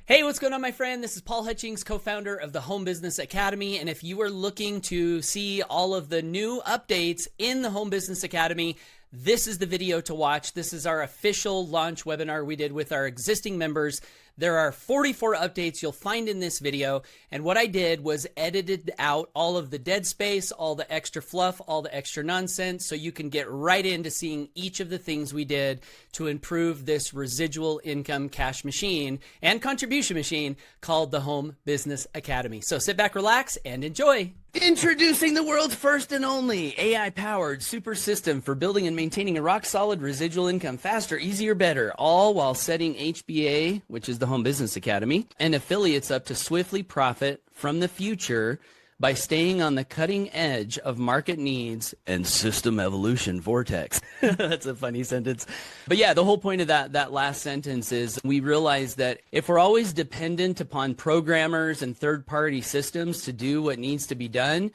Hey, what's going on, my friend? This is Paul Hutchings, co-founder of the Home Business Academy. And if you are looking to see all of the new updates in the Home Business Academy, this is the video to watch. This is our official launch webinar we did with our existing members. There are 44 updates you'll find in this video. And what I did was edited out all of the dead space, all the extra fluff, all the extra nonsense, so you can get right into seeing each of the things we did to improve this residual income cash machine and contribution machine called the Home Business Academy. So sit back, relax, and enjoy. Introducing the world's first and only AI-powered super system for building and maintaining a rock-solid residual income faster, easier, better, all while setting HBA, which is the Home Business Academy, and affiliates up to swiftly profit from the future by staying on the cutting edge of market needs and system evolution vortex. That's a funny sentence. But yeah, the whole point of that last sentence is we realize that if we're always dependent upon programmers and third-party systems to do what needs to be done,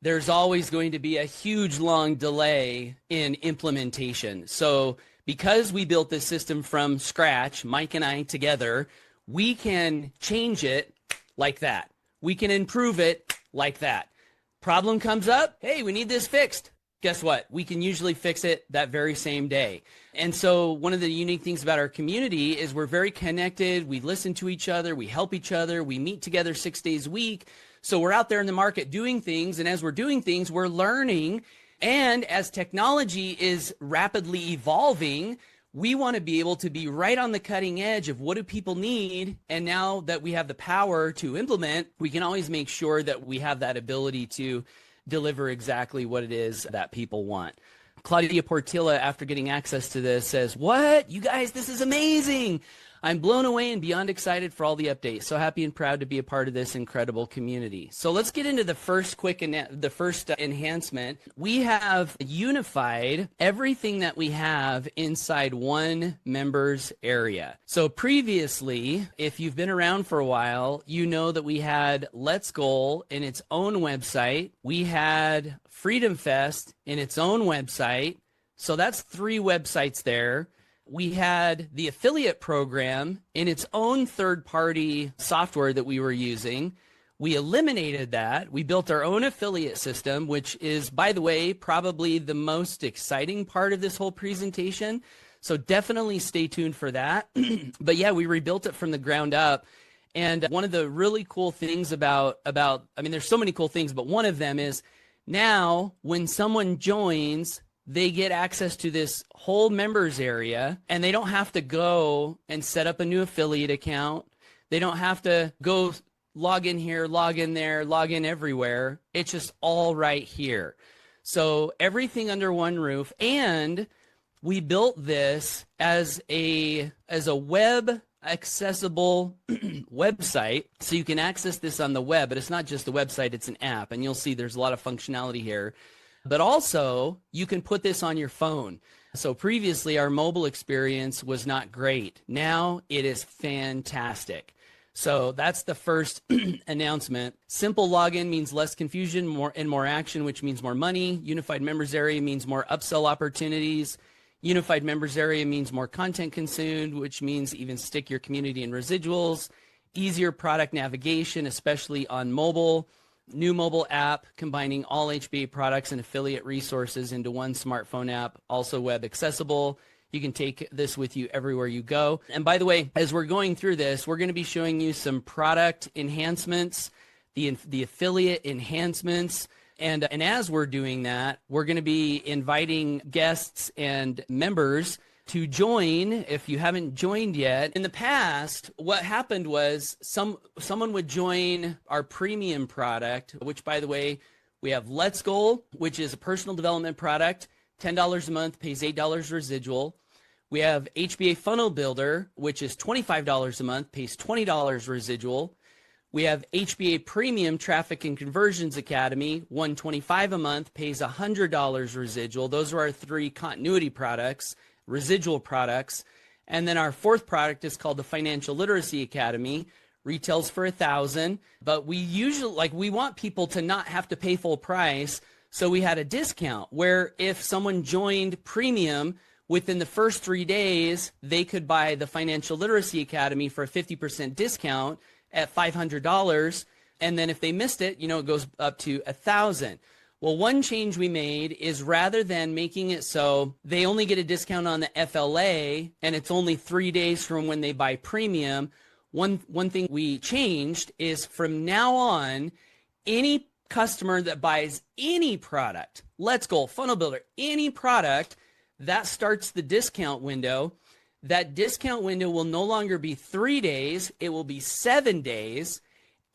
there's always going to be a huge long delay in implementation. So because we built this system from scratch, Mike and I together, we can change it like that. We can improve it like that. Problem comes up, hey, we need this fixed. Guess what? We can usually fix it that very same day. And so one of the unique things about our community is we're very connected. We listen to each other. We help each other. We meet together 6 days a week. So we're out there in the market doing things. And as we're doing things, we're learning. And as technology is rapidly evolving, we want to be able to be right on the cutting edge of what do people need. And now that we have the power to implement, we can always make sure that we have that ability to deliver exactly what it is that people want. Claudia Portilla, after getting access to this, says, "What? You guys, this is amazing. I'm blown away and beyond excited for all the updates. So happy and proud to be a part of this incredible community." So let's get into the first enhancement. We have unified everything that we have inside one members area. So previously, if you've been around for a while, you know that we had Let's Goal in its own website. We had Freedom Fest in its own website. So that's 3 websites there. We had the affiliate program in its own third-party software that we were using. We eliminated that. We built our own affiliate system, which is, by the way, probably the most exciting part of this whole presentation. So definitely stay tuned for that. But yeah, we rebuilt it from the ground up. And one of the really cool things about, I mean, there's so many cool things, but one of them is now when someone joins, they get access to this whole members area, and they don't have to go and set up a new affiliate account. They don't have to go log in here, log in there, log in everywhere. It's just all right here. So everything under one roof. And we built this as a web accessible website, so you can access this on the web, but it's not just a website, it's an app. And you'll see there's a lot of functionality here. But also, you can put this on your phone. So previously, our mobile experience was not great. Now, it is fantastic. So that's the first announcement. Simple login means less confusion, more action, which means more money. Unified members area means more upsell opportunities. Unified members area means more content consumed, which means even stick your community in residuals. Easier product navigation, especially on mobile. New mobile app combining all HBA products and affiliate resources into one smartphone app, also web accessible. You can take this with you everywhere you go. And by the way, as we're going through this, we're going to be showing you some product enhancements, the affiliate enhancements. And as we're doing that, we're going to be inviting guests and members to join if you haven't joined yet. In the past, what happened was someone would join our premium product, which, by the way, we have Let's Goal, which is a personal development product, $10 a month, pays $8 residual. We have HBA Funnel Builder, which is $25 a month, pays $20 residual. We have HBA Premium Traffic and Conversions Academy, $125 a month, pays $100 residual. Those are our 3 continuity products, residual products. And then our 4th product is called the Financial Literacy Academy, retails for $1,000, but we usually, we want people to not have to pay full price. So we had a discount where if someone joined premium, within the first 3 days, they could buy the Financial Literacy Academy for a 50% discount at $500. And then if they missed it, it goes up to $1,000. Well, one change we made is rather than making it so they only get a discount on the FLA and it's only 3 days from when they buy premium, one thing we changed is from now on, any customer that buys any product, Let's Go, Funnel Builder, any product, that starts the discount window. That discount window will no longer be 3 days, it will be 7 days,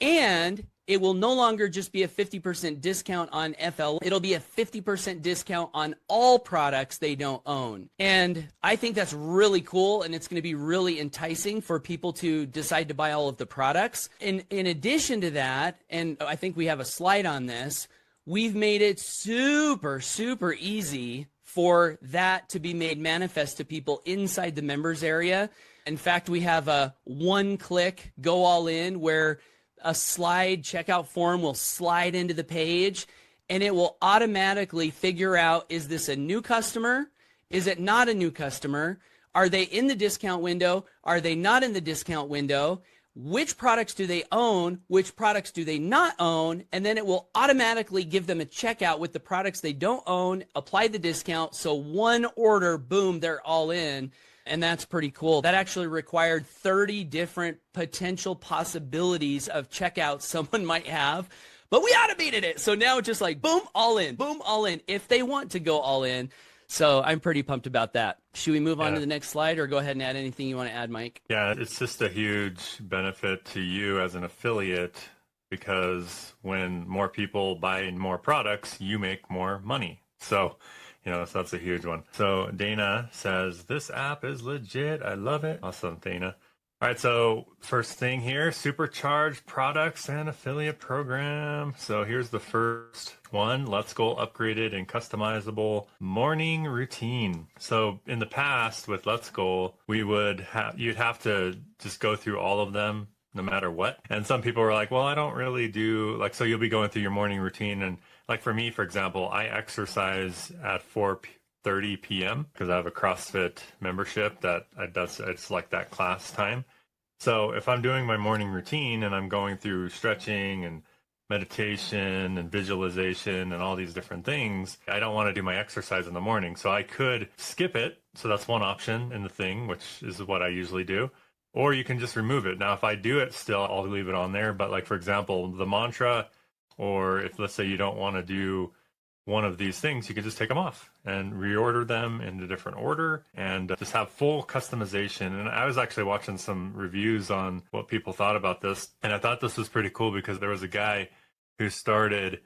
and it will no longer just be a 50% discount on FL. It'll be a 50% discount on all products they don't own. And I think that's really cool, and it's going to be really enticing for people to decide to buy all of the products. In addition to that, and I think we have a slide on this, we've made it super, super easy for that to be made manifest to people inside the members area. In fact, we have a one-click go all in where a slide checkout form will slide into the page and it will automatically figure out, is this a new customer? Is it not a new customer? Are they in the discount window? Are they not in the discount window? Which products do they own? Which products do they not own? And then it will automatically give them a checkout with the products they don't own, apply the discount. So one order, boom, they're all in. And that's pretty cool. That actually required 30 different potential possibilities of checkouts someone might have, but we automated it. So now it's just like, boom, all in, if they want to go all in. So I'm pretty pumped about that. Should we move on to the next slide or go ahead and add anything you want to add, Mike? Yeah, it's just a huge benefit to you as an affiliate because when more people buy more products, you make more money. So so that's a huge one. So Dana says, this app is legit. I love it. Awesome, Dana. All right, so first thing here, supercharged products and affiliate program. So here's the first one. Let's Go upgraded and customizable morning routine. So in the past with Let's Go, you'd have to just go through all of them no matter what. And some people were like, well, I don't really do, so you'll be going through your morning routine. And for me, for example, I exercise at 4:30 p.m. because I have a CrossFit membership that it's like that class time. So if I'm doing my morning routine and I'm going through stretching and meditation and visualization and all these different things, I don't want to do my exercise in the morning. So I could skip it. So that's one option in the thing, which is what I usually do. Or you can just remove it. Now, if I do it still, I'll leave it on there. But for example, the mantra, or if let's say you don't want to do one of these things, you can just take them off and reorder them in a different order and just have full customization. And I was actually watching some reviews on what people thought about this. And I thought this was pretty cool because there was a guy who started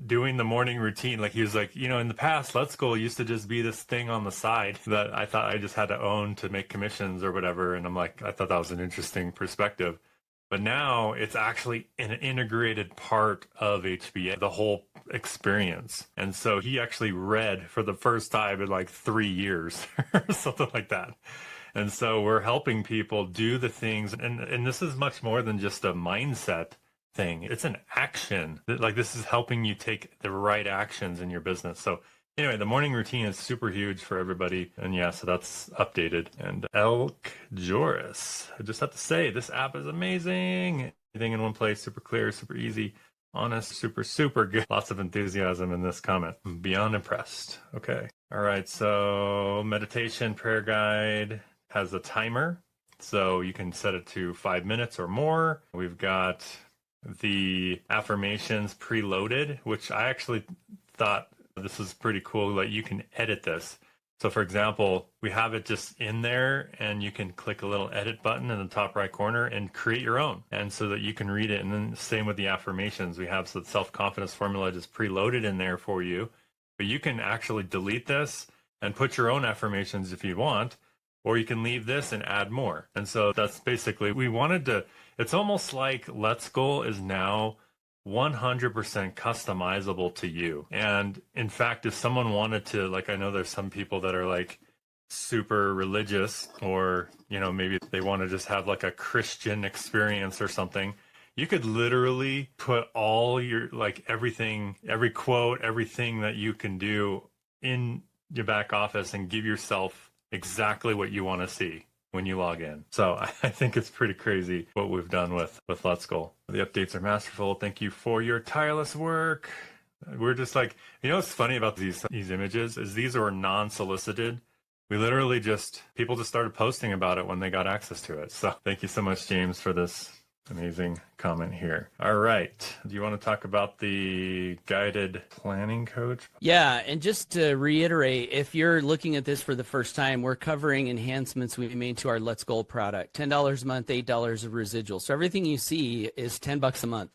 doing the morning routine. He was like, in the past, Let's Go used to just be this thing on the side that I thought I just had to own to make commissions or whatever. And I thought that was an interesting perspective. But now it's actually an integrated part of HBA, the whole experience. And so he actually read for the first time in 3 years or something like that. And so we're helping people do the things. And this is much more than just a mindset thing. It's an action. This is helping you take the right actions in your business. So anyway, the morning routine is super huge for everybody. And so that's updated. And Elk Joris, I just have to say, this app is amazing. Everything in one place, super clear, super easy, honest, super, super good. Lots of enthusiasm in this comment. I'm beyond impressed. Okay. All right. So meditation prayer guide has a timer. So you can set it to 5 minutes or more. We've got the affirmations preloaded, which I actually thought this is pretty cool that you can edit this. So for example, we have it just in there and you can click a little edit button in the top right corner and create your own. And so that you can read it. And then same with the affirmations. We have the self-confidence formula just preloaded in there for you. But you can actually delete this and put your own affirmations if you want, or you can leave this and add more. And so that's basically, it's almost like Let's Go is now 100% customizable to you. And in fact, if someone wanted to, I know there's some people that are super religious, or, maybe they want to just have a Christian experience or something. You could literally put all your, everything, every quote, everything that you can do in your back office and give yourself exactly what you want to see when you log in. So I think it's pretty crazy what we've done with Let's Go. The updates are masterful. Thank you for your tireless work. We're just like, what's funny about these images is these are non-solicited. We literally people just started posting about it when they got access to it. So thank you so much, James, for this amazing comment here. All right. Do you want to talk about the guided planning coach? Yeah. And just to reiterate, if you're looking at this for the first time, we're covering enhancements we made to our Let's Go product, $10 a month, $8 of residual. So everything you see is $10 a month.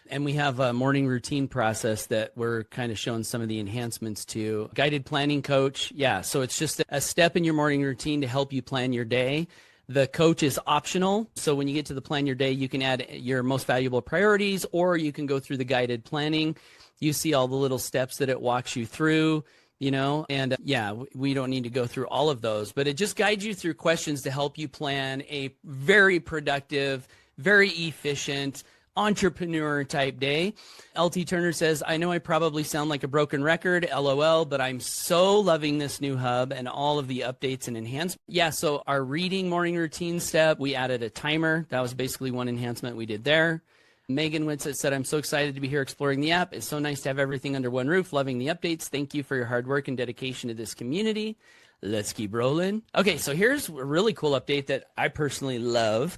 And we have a morning routine process that we're kind of showing some of the enhancements to. Guided planning coach. Yeah. So it's just a step in your morning routine to help you plan your day. The coach is optional. So when you get to the plan your day, you can add your most valuable priorities, or you can go through the guided planning. You see all the little steps that it walks you through, and we don't need to go through all of those, but it just guides you through questions to help you plan a very productive, very efficient, entrepreneur type day. LT Turner says, I know I probably sound like a broken record, LOL, but I'm so loving this new hub and all of the updates and enhancements. Yeah, so our reading morning routine step, we added a timer. That was basically one enhancement we did there. Megan Winsett said, I'm so excited to be here exploring the app. It's so nice to have everything under one roof. Loving the updates. Thank you for your hard work and dedication to this community. Let's keep rolling. Okay, so here's a really cool update that I personally love.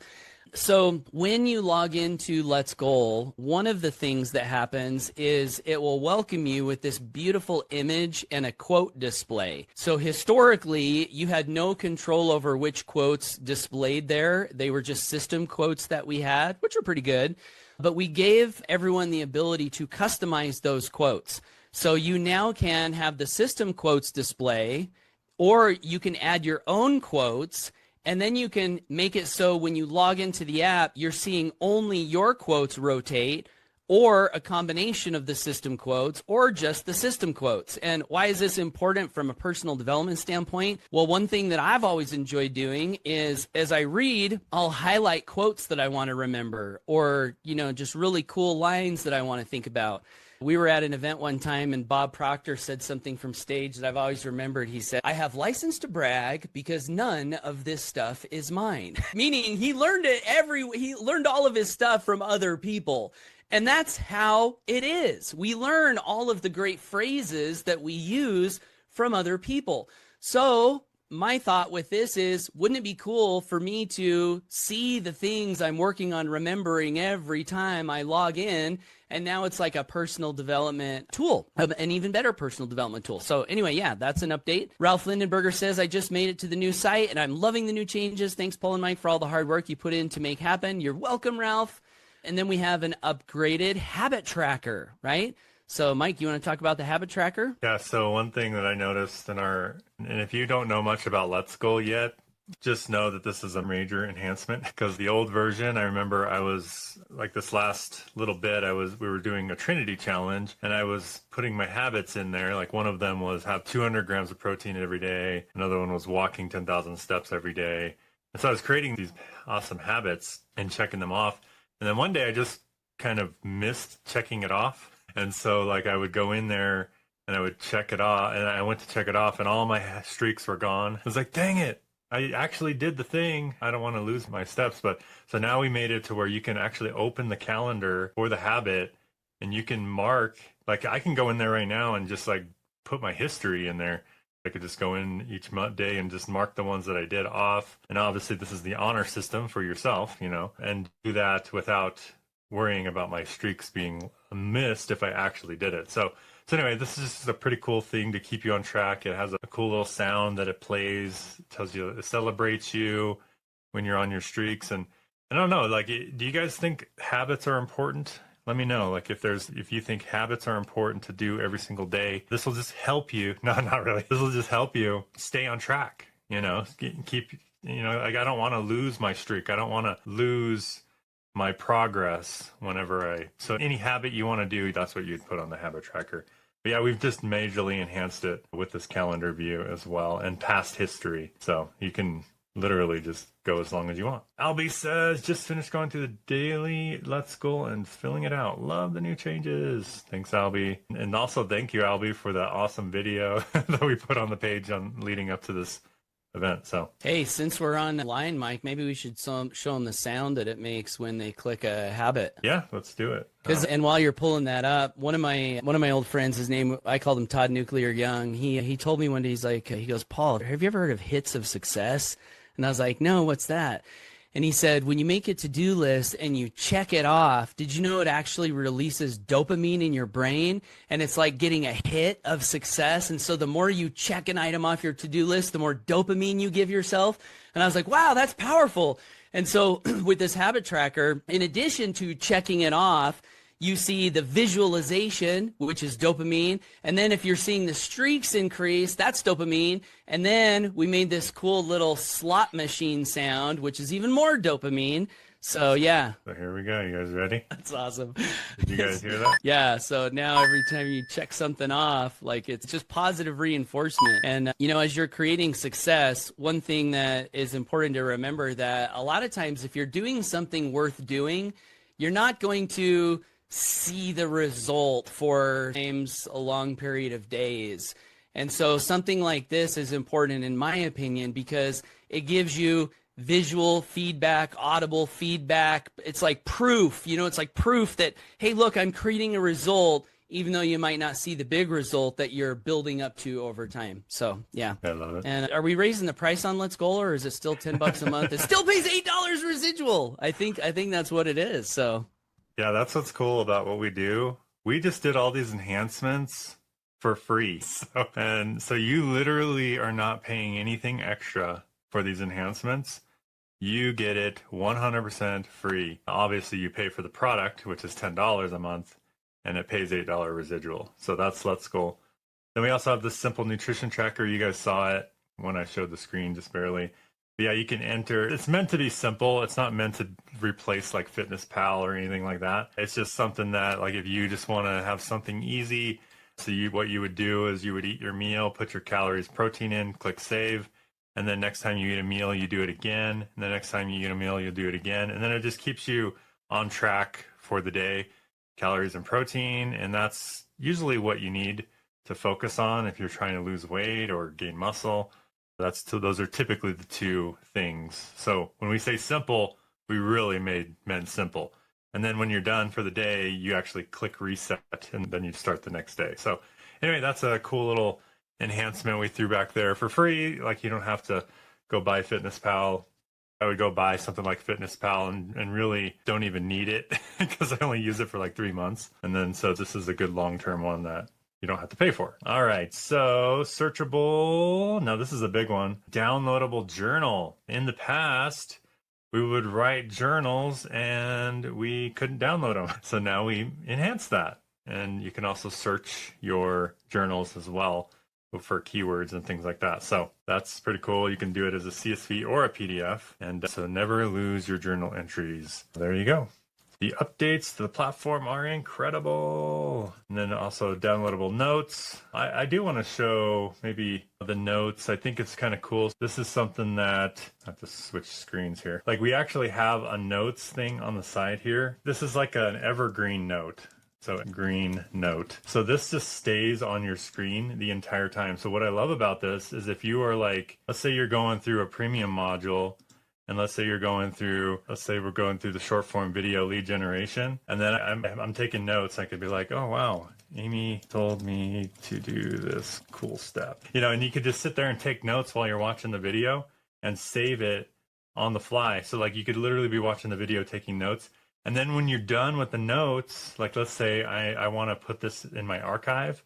So when you log into Let's Goal, one of the things that happens is it will welcome you with this beautiful image and a quote display. So historically, you had no control over which quotes displayed there. They were just system quotes that we had, which are pretty good. But we gave everyone the ability to customize those quotes. So you now can have the system quotes display, or you can add your own quotes. And then you can make it so when you log into the app, you're seeing only your quotes rotate, or a combination of the system quotes, or just the system quotes. And why is this important from a personal development standpoint? Well, one thing that I've always enjoyed doing is as I read, I'll highlight quotes that I want to remember, or, just really cool lines that I want to think about. We were at an event one time and Bob Proctor said something from stage that I've always remembered. He said, I have license to brag because none of this stuff is mine. Meaning he learned he learned all of his stuff from other people. And that's how it is. We learn all of the great phrases that we use from other people. So my thought with this is, wouldn't it be cool for me to see the things I'm working on remembering every time I log in? And now it's like a personal development tool, an even better personal development tool. So anyway, yeah, that's an update. Ralph Lindenberger says, I just made it to the new site and I'm loving the new changes. Thanks, Paul and Mike, for all the hard work you put in to make happen. You're welcome, Ralph. And then we have an upgraded habit tracker, right? So Mike, you want to talk about the habit tracker? Yeah, so one thing that I noticed and if you don't know much about Let's Go yet, just know that this is a major enhancement, because the old version, I remember I was like this last little bit, we were doing a Trinity challenge and I was putting my habits in there. Like one of them was have 200 grams of protein every day. Another one was walking 10,000 steps every day. And so I was creating these awesome habits and checking them off. And then one day I just kind of missed checking it off. And so like I would go in there and I would check it off, and I went to check it off and all my streaks were gone. I was like, dang it. I actually did the thing. I don't want to lose my steps. But so now we made it to where you can actually open the calendar for the habit and you can mark, like I can go in there right now and just like put my history in there. I could just go in each day and just mark the ones that I did off. And obviously this is the honor system for yourself, and do that without worrying about my streaks being missed if I actually did it. So anyway, this is just a pretty cool thing to keep you on track. It has a cool little sound that it plays. It tells you, it celebrates you when you're on your streaks. And I don't know, like, do you guys think habits are important? Let me know. Like if you think habits are important to do every single day, this will just help you. No, not really. This will just help you stay on track, keep, like I don't want to lose my streak. I don't want to lose my progress so any habit you want to do, that's what you'd put on the habit tracker. But yeah, we've just majorly enhanced it with this calendar view as well and past history. So you can literally just go as long as you want. Albie says, just finished going through the daily Let's Go and filling it out. Love the new changes. Thanks, Albie. And also thank you, Albie, for that awesome video that we put on the page on leading up to this event. So hey, since we're online, Mike, maybe we should show them the sound that it makes when they click a habit. yeah, let's do it. And while you're pulling that up, one of my old friends, his name, I called him Todd Nuclear Young. He told me one day, he goes, Paul, have you ever heard of hits of success? And I was like, no, what's that? And he said, when you make a to-do list and you check it off, did you know it actually releases dopamine in your brain? And it's like getting a hit of success. And so the more you check an item off your to-do list, the more dopamine you give yourself. And I was like, wow, that's powerful. And so with this habit tracker, in addition to checking it off, you see the visualization, which is dopamine. And then if you're seeing the streaks increase, that's dopamine. And then we made this cool little slot machine sound, which is even more dopamine. So yeah. So here we go. You guys ready? That's awesome. Did you guys hear that? Yeah. So now every time you check something off, like it's just positive reinforcement. And, as you're creating success, one thing that is important to remember that a lot of times if you're doing something worth doing, you're not going to see the result for a long period of days. And so something like this is important in my opinion because it gives you visual feedback, audible feedback. It's like proof, it's like proof that, hey, look, I'm creating a result, even though you might not see the big result that you're building up to over time. So yeah. I love it. And are we raising the price on Let's Go, or is it still $10 a month? It still pays $8 residual. I think that's what it is. So yeah, that's what's cool about what we do. We just did all these enhancements for free. So you literally are not paying anything extra for these enhancements. You get it 100% free. Obviously, you pay for the product, which is $10 a month, and it pays $8 residual. So that's Let's Go. Then we also have the simple nutrition tracker. You guys saw it when I showed the screen just barely. Yeah, you can enter. It's meant to be simple. It's not meant to replace like FitnessPal or anything like that. It's just something that, like, if you just want to have something easy, so what you would do is you would eat your meal, put your calories, protein in, click save, and then next time you eat a meal, you do it again. And the next time you eat a meal, you'll do it again. And then it just keeps you on track for the day, calories and protein. And that's usually what you need to focus on if you're trying to lose weight or gain muscle. Those are typically the two things. So when we say simple, we really meant simple. And then when you're done for the day, you actually click reset and then you start the next day. So anyway, that's a cool little enhancement we threw back there for free. Like, you don't have to go buy FitnessPal. I would go buy something like FitnessPal and really don't even need it because I only use it for like 3 months. And then so this is a good long-term one that you don't have to pay for. All right, so searchable. Now this is a big one. Downloadable journal. In the past, we would write journals and we couldn't download them. So now we enhance that. And you can also search your journals as well for keywords and things like that. So that's pretty cool. You can do it as a CSV or a PDF. And so never lose your journal entries. There you go. The updates to the platform are incredible. And then also downloadable notes. I do want to show maybe the notes. I think it's kind of cool. This is something that, I have to switch screens here. Like, we actually have a notes thing on the side here. This is like an evergreen note. So green note. So this just stays on your screen the entire time. So what I love about this is if you are like, let's say you're going through a premium module, and let's say we're going through the short form video lead generation, and then I'm taking notes. I could be like, oh, wow, Amy told me to do this cool step, and you could just sit there and take notes while you're watching the video and save it on the fly. So like, you could literally be watching the video, taking notes. And then when you're done with the notes, like, let's say I want to put this in my archive,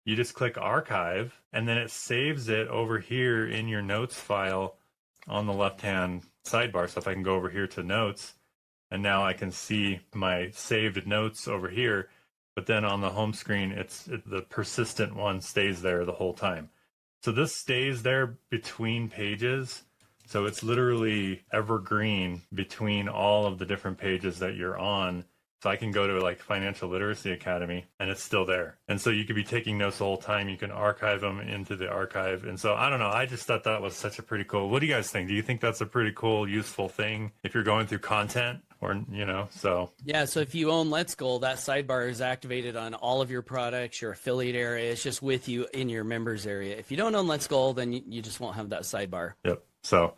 you just click archive, and then it saves it over here in your notes file on the left-hand sidebar. So if I can go over here to notes, and now I can see my saved notes over here, but then on the home screen, the persistent one stays there the whole time. So this stays there between pages. So it's literally evergreen between all of the different pages that you're on. So I can go to like Financial Literacy Academy and it's still there. And so you could be taking notes the whole time. You can archive them into the archive. And so I don't know. I just thought that was such a pretty cool. What do you guys think? Do you think that's a pretty cool, useful thing if you're going through content or, so. Yeah. So if you own Let's Goal, that sidebar is activated on all of your products, your affiliate area. It's just with you in your members area. If you don't own Let's Goal, then you just won't have that sidebar. Yep. So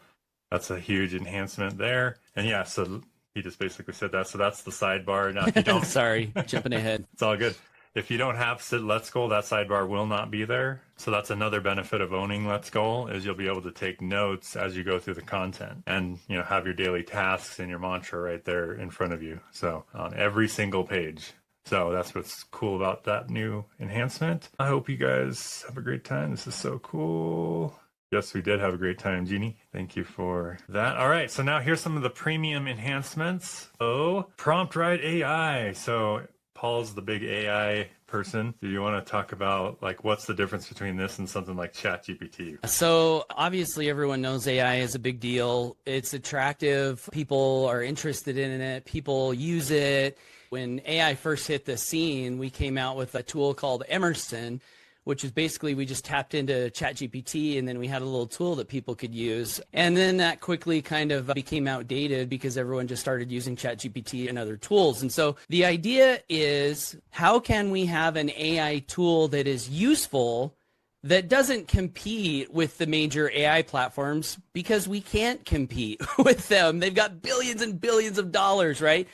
that's a huge enhancement there. And yeah, so he just basically said that. So that's the sidebar. Now, if you don't, sorry, jumping ahead. It's all good. If you don't have Let's Goal, that sidebar will not be there. So that's another benefit of owning Let's Goal is you'll be able to take notes as you go through the content and, have your daily tasks and your mantra right there in front of you. So on every single page. So that's what's cool about that new enhancement. I hope you guys have a great time. This is so cool. Yes, we did have a great time, Jeannie. Thank you for that. All right, so now here's some of the premium enhancements. PromptWrite AI. So Paul's the big AI person. Do you want to talk about like what's the difference between this and something like ChatGPT? So obviously everyone knows AI is a big deal. It's attractive. People are interested in it. People use it. When AI first hit the scene, we came out with a tool called Emerson, which is basically we just tapped into ChatGPT and then we had a little tool that people could use. And then that quickly kind of became outdated because everyone just started using ChatGPT and other tools. And so the idea is, how can we have an AI tool that is useful that doesn't compete with the major AI platforms, because we can't compete with them. They've got billions and billions of dollars, right?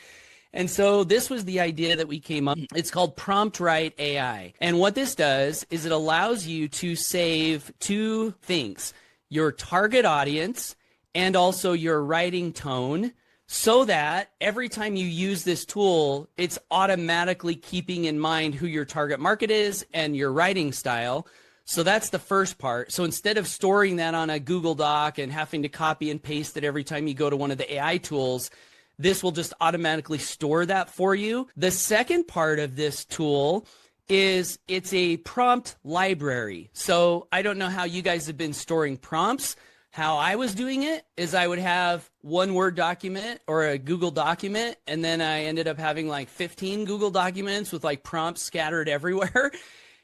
And so this was the idea that we came up. It's called PromptWrite AI. And what this does is it allows you to save two things: your target audience and also your writing tone, so that every time you use this tool, it's automatically keeping in mind who your target market is and your writing style. So that's the first part. So instead of storing that on a Google Doc and having to copy and paste it every time you go to one of the AI tools, this will just automatically store that for you. The second part of this tool is it's a prompt library. So I don't know how you guys have been storing prompts. How I was doing it is I would have one Word document or a Google document, and then I ended up having like 15 Google documents with like prompts scattered everywhere.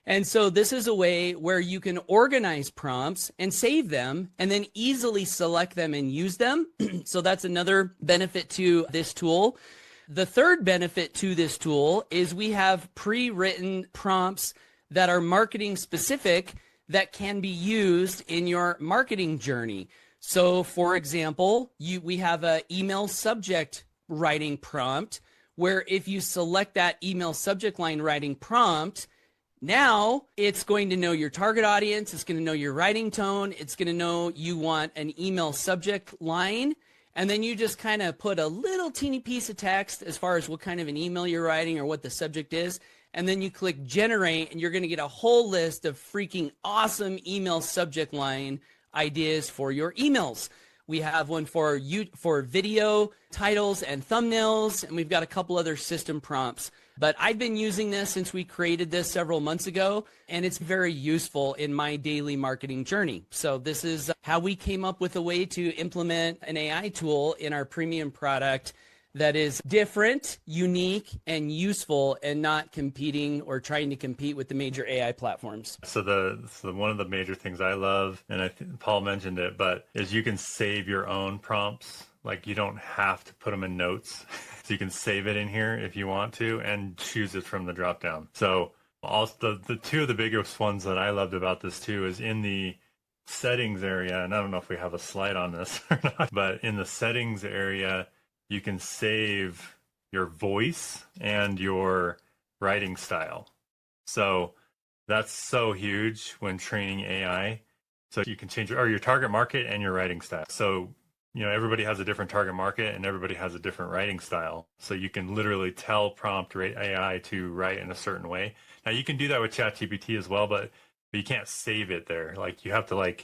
And so this is a way where you can organize prompts and save them and then easily select them and use them. So that's another benefit to this tool. The third benefit to this tool is we have pre-written prompts that are marketing specific that can be used in your marketing journey. So for example, we have an email subject writing prompt where if you select that email subject line writing prompt, now it's going to know your target audience, it's going to know your writing tone, it's going to know you want an email subject line, and then you just kind of put a little teeny piece of text as far as what kind of an email you're writing or what the subject is, and then you click generate, and you're going to get a whole list of freaking awesome email subject line ideas for your emails. We have one for video titles and thumbnails, and we've got a couple other system prompts. But I've been using this since we created this several months ago, and it's very useful in my daily marketing journey. So this is how we came up with a way to implement an AI tool in our premium product that is different, unique, and useful, and not competing or trying to compete with the major AI platforms. So one of the major things I love, and I think Paul mentioned it, but is you can save your own prompts. Like you don't have to put them in notes. So you can save it in here if you want to and choose it from the drop down. So also the two of the biggest ones that I loved about this too is in the settings area, and I don't know if we have a slide on this or not, but in the settings area, you can save your voice and your writing style. So that's so huge when training AI. So you can change your target market and your writing style. So everybody has a different target market and everybody has a different writing style. So you can literally tell PromptWrite AI to write in a certain way. Now you can do that with ChatGPT as well, but you can't save it there. Like you have to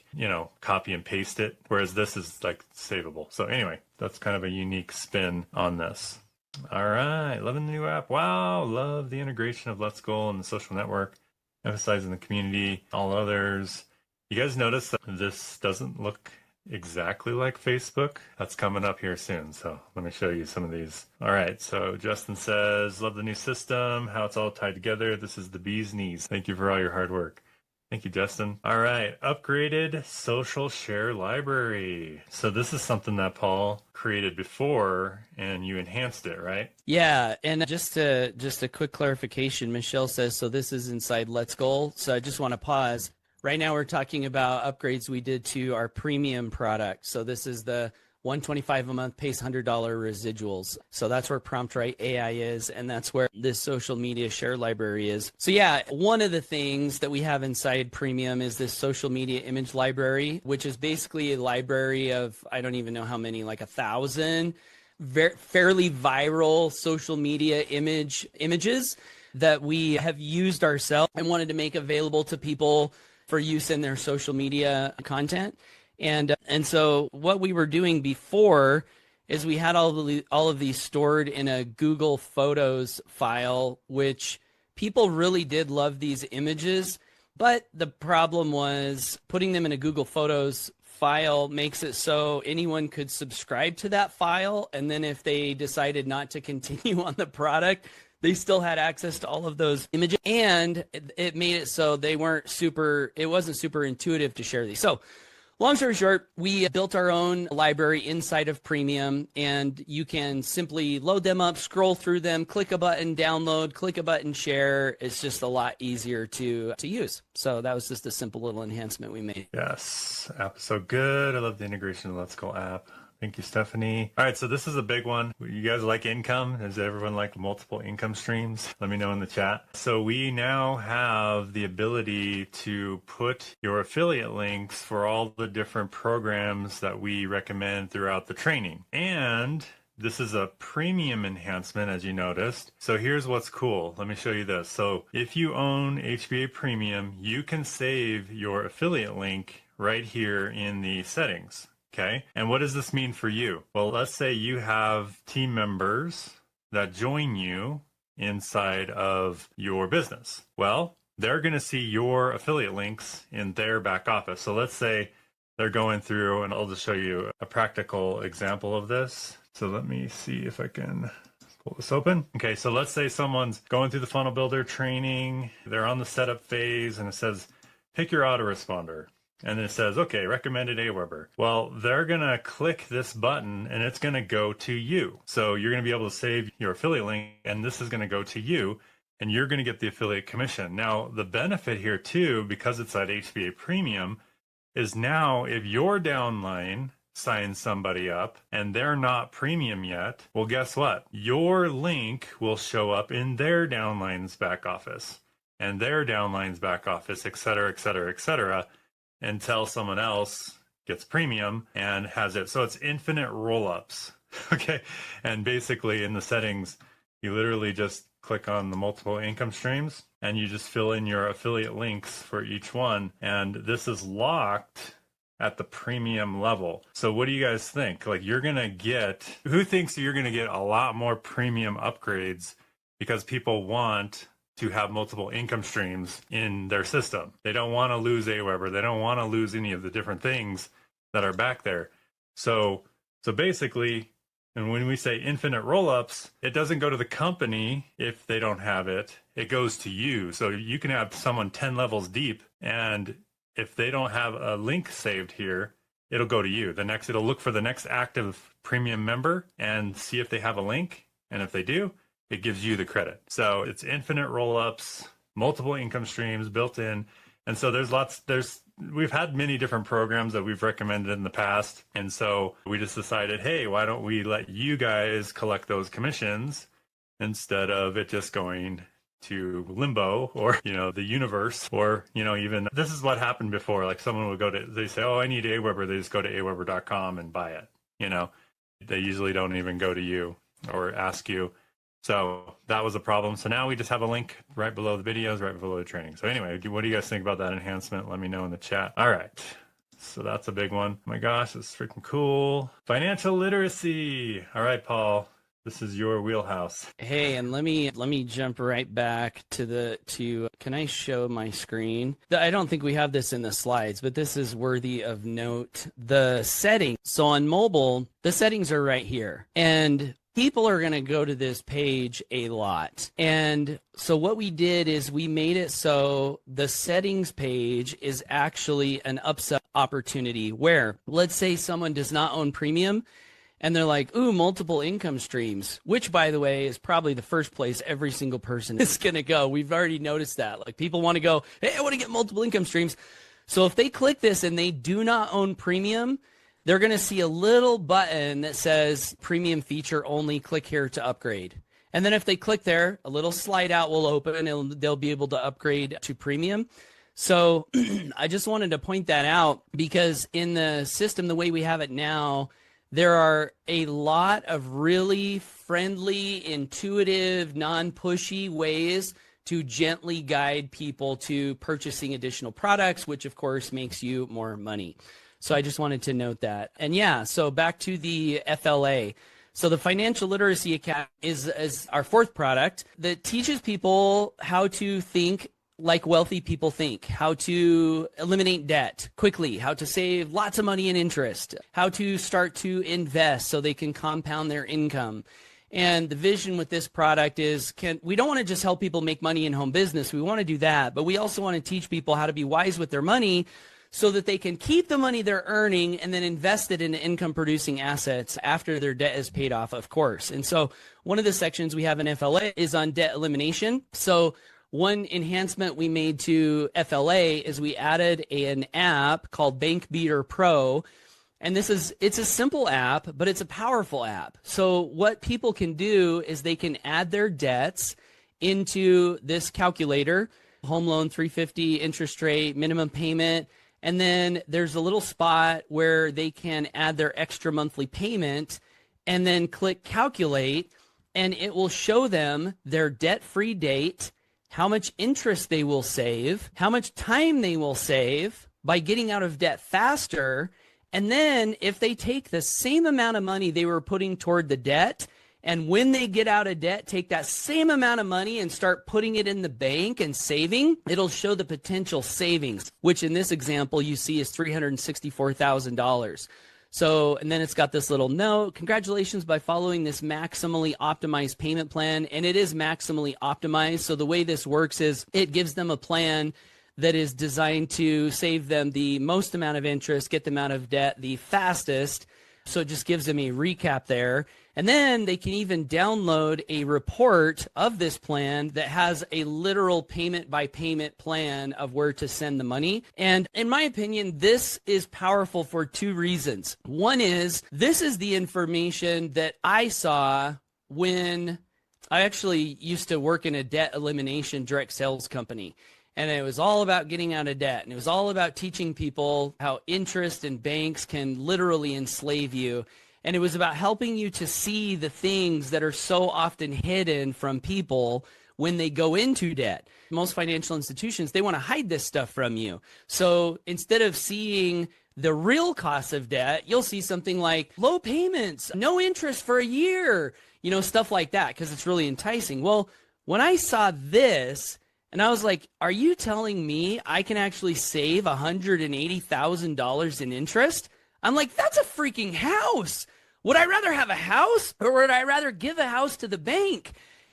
copy and paste it. Whereas this is like savable. So anyway, that's kind of a unique spin on this. All right. Loving the new app. Wow. Love the integration of Let's Go and the social network, emphasizing the community, all others. You guys notice that this doesn't look exactly like Facebook. That's coming up here soon. So let me show you some of these. All right. So Justin says, love the new system, how it's all tied together. This is the bee's knees. Thank you for all your hard work. Thank you, Justin. All right. Upgraded social share library. So this is something that Paul created before and you enhanced it, right? Yeah, and just a quick clarification, Michelle says, so this is inside Let's Goal. So I just want to pause. Right now we're talking about upgrades we did to our premium product. So this is the $125 a month pays $100 residuals. So that's where PromptWrite AI is, and that's where this social media share library is. So yeah, one of the things that we have inside premium is this social media image library, which is basically a library of, I don't even know how many, like 1,000 fairly viral social media images that we have used ourselves and wanted to make available to people for use in their social media content. And so what we were doing before is we had all of these stored in a Google Photos file, which people really did love these images. But the problem was putting them in a Google Photos file makes it so anyone could subscribe to that file. And then if they decided not to continue on the product, they still had access to all of those images. And it made it so it wasn't super intuitive to share these. So long story short, we built our own library inside of Premium, and you can simply load them up, scroll through them, click a button, download, click a button, share. It's just a lot easier to use. So that was just a simple little enhancement we made. Yes, app is so good. I love the integration of the Let's Go app. Thank you, Stephanie. All right, so this is a big one. You guys like income? Does everyone like multiple income streams? Let me know in the chat. So we now have the ability to put your affiliate links for all the different programs that we recommend throughout the training. And this is a premium enhancement, as you noticed. So here's what's cool. Let me show you this. So if you own HBA Premium, you can save your affiliate link right here in the settings. Okay. And what does this mean for you? Well, let's say you have team members that join you inside of your business. Well, they're going to see your affiliate links in their back office. So let's say they're going through, and I'll just show you a practical example of this. So let me see if I can pull this open. Okay. So let's say someone's going through the funnel builder training. They're on the setup phase and it says, pick your autoresponder. And it says, okay, recommended Aweber. Well, they're going to click this button and it's going to go to you. So you're going to be able to save your affiliate link and this is going to go to you and you're going to get the affiliate commission. Now, the benefit here too, because it's at HBA Premium, is now if your downline signs somebody up and they're not premium yet, well, guess what? Your link will show up in their downline's back office and their downline's back office, et cetera, et cetera, et cetera, until someone else gets premium and has it. So it's infinite roll-ups, okay? And basically in the settings, you literally just click on the multiple income streams and you just fill in your affiliate links for each one. And this is locked at the premium level. So what do you guys think? Like you're gonna get, who thinks you're gonna get a lot more premium upgrades because people want to have multiple income streams in their system? They don't want to lose Aweber. They don't want to lose any of the different things that are back there. So basically, and when we say infinite roll-ups, it doesn't go to the company if they don't have it. It goes to you. So you can have someone 10 levels deep, and if they don't have a link saved here, it'll go to you. It'll look for the next active premium member and see if they have a link. And if they do, it gives you the credit. So it's infinite roll-ups, multiple income streams built in. And so we've had many different programs that we've recommended in the past. And so we just decided, hey, why don't we let you guys collect those commissions instead of it just going to limbo or, the universe, or, even this is what happened before. Like someone would they say, oh, I need Aweber. They just go to aweber.com and buy it. They usually don't even go to you or ask you. So that was a problem. So now we just have a link right below the videos, right below the training. So anyway, what do you guys think about that enhancement? Let me know in the chat. All right. So that's a big one. Oh my gosh, it's freaking cool. Financial literacy. All right, Paul. This is your wheelhouse. Hey, and let me jump right back to can I show my screen? I don't think we have this in the slides, but this is worthy of note. The settings. So on mobile, the settings are right here. And people are going to go to this page a lot. And so what we did is we made it so the settings page is actually an upsell opportunity where, let's say someone does not own premium and they're like, ooh, multiple income streams, which, by the way, is probably the first place every single person is going to go. We've already noticed that. Like, people want to go, hey, I want to get multiple income streams. So if they click this and they do not own premium, they're going to see a little button that says premium feature only, click here to upgrade. And then if they click there, a little slide out will open and they'll be able to upgrade to premium. So I just wanted to point that out because in the system, the way we have it now, there are a lot of really friendly, intuitive, non-pushy ways to gently guide people to purchasing additional products, which of course makes you more money. So I just wanted to note that. And yeah, so back to the FLA. So the Financial Literacy Academy is our fourth product that teaches people how to think like wealthy people think, how to eliminate debt quickly, how to save lots of money in interest, how to start to invest so they can compound their income. And the vision with this product is we don't want to just help people make money in home business. We want to do that, but we also want to teach people how to be wise with their money so that they can keep the money they're earning and then invest it in income producing assets after their debt is paid off, of course. And so one of the sections we have in FLA is on debt elimination. So one enhancement we made to FLA is we added an app called Bank Beater Pro. And it's a simple app, but it's a powerful app. So what people can do is they can add their debts into this calculator, home loan, 350 interest rate, minimum payment. And then there's a little spot where they can add their extra monthly payment and then click calculate, and it will show them their debt-free date, how much interest they will save, how much time they will save by getting out of debt faster. And then if they take the same amount of money they were putting toward the debt, and when they get out of debt, take that same amount of money and start putting it in the bank and saving, it'll show the potential savings, which in this example you see is $364,000. So, and then it's got this little note, congratulations by following this maximally optimized payment plan. And it is maximally optimized. So the way this works is it gives them a plan that is designed to save them the most amount of interest, get them out of debt the fastest. So it just gives them a recap there. And then they can even download a report of this plan that has a literal payment by payment plan of where to send the money. And in my opinion, this is powerful for two reasons. One is this is the information that I saw when I actually used to work in a debt elimination direct sales company. And it was all about getting out of debt. And it was all about teaching people how interest and banks can literally enslave you. And it was about helping you to see the things that are so often hidden from people when they go into debt. Most financial institutions, they want to hide this stuff from you. So instead of seeing the real cost of debt, you'll see something like low payments, no interest for a year, stuff like that, because it's really enticing. Well, when I saw this, and I was like, are you telling me I can actually save $180,000 in interest? I'm like, that's a freaking house. Would I rather have a house or would I rather give a house to the bank?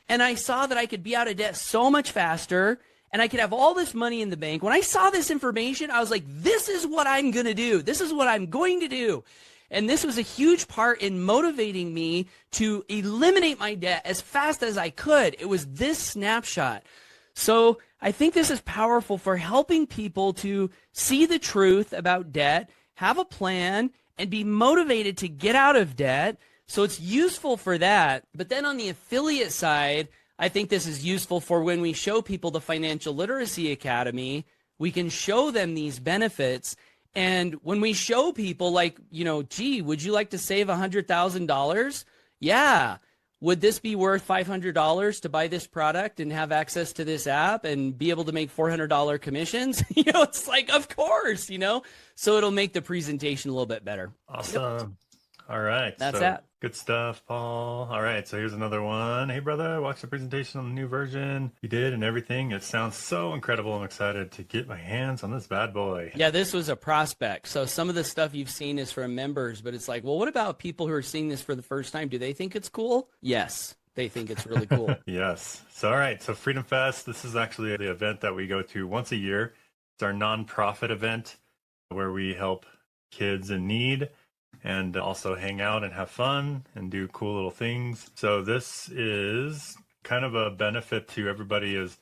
And I saw that I could be out of debt so much faster and I could have all this money in the bank. When I saw this information, I was like, this is what I'm going to do. This is what I'm going to do. And this was a huge part in motivating me to eliminate my debt as fast as I could. It was this snapshot. So I think this is powerful for helping people to see the truth about debt, have a plan, and be motivated to get out of debt. So it's useful for that. But then on the affiliate side, I think this is useful for when we show people the Financial Literacy Academy, we can show them these benefits. And when we show people like, gee, would you like to save $100,000? Yeah. Would this be worth $500 to buy this product and have access to this app and be able to make $400 commissions? It's like, of course, so it'll make the presentation a little bit better. Awesome. All right. That's so that. Good stuff, Paul. All right. So here's another one. Hey, brother, I watched the presentation on the new version you did and everything. It sounds so incredible. I'm excited to get my hands on this bad boy. Yeah, this was a prospect. So some of the stuff you've seen is from members, but it's like, well, what about people who are seeing this for the first time? Do they think it's cool? Yes, they think it's really cool. Yes. So, all right. So Freedom Fest, this is actually the event that we go to once a year. It's our nonprofit event where we help kids in need and also hang out and have fun and do cool little things. So this is kind of a benefit to everybody is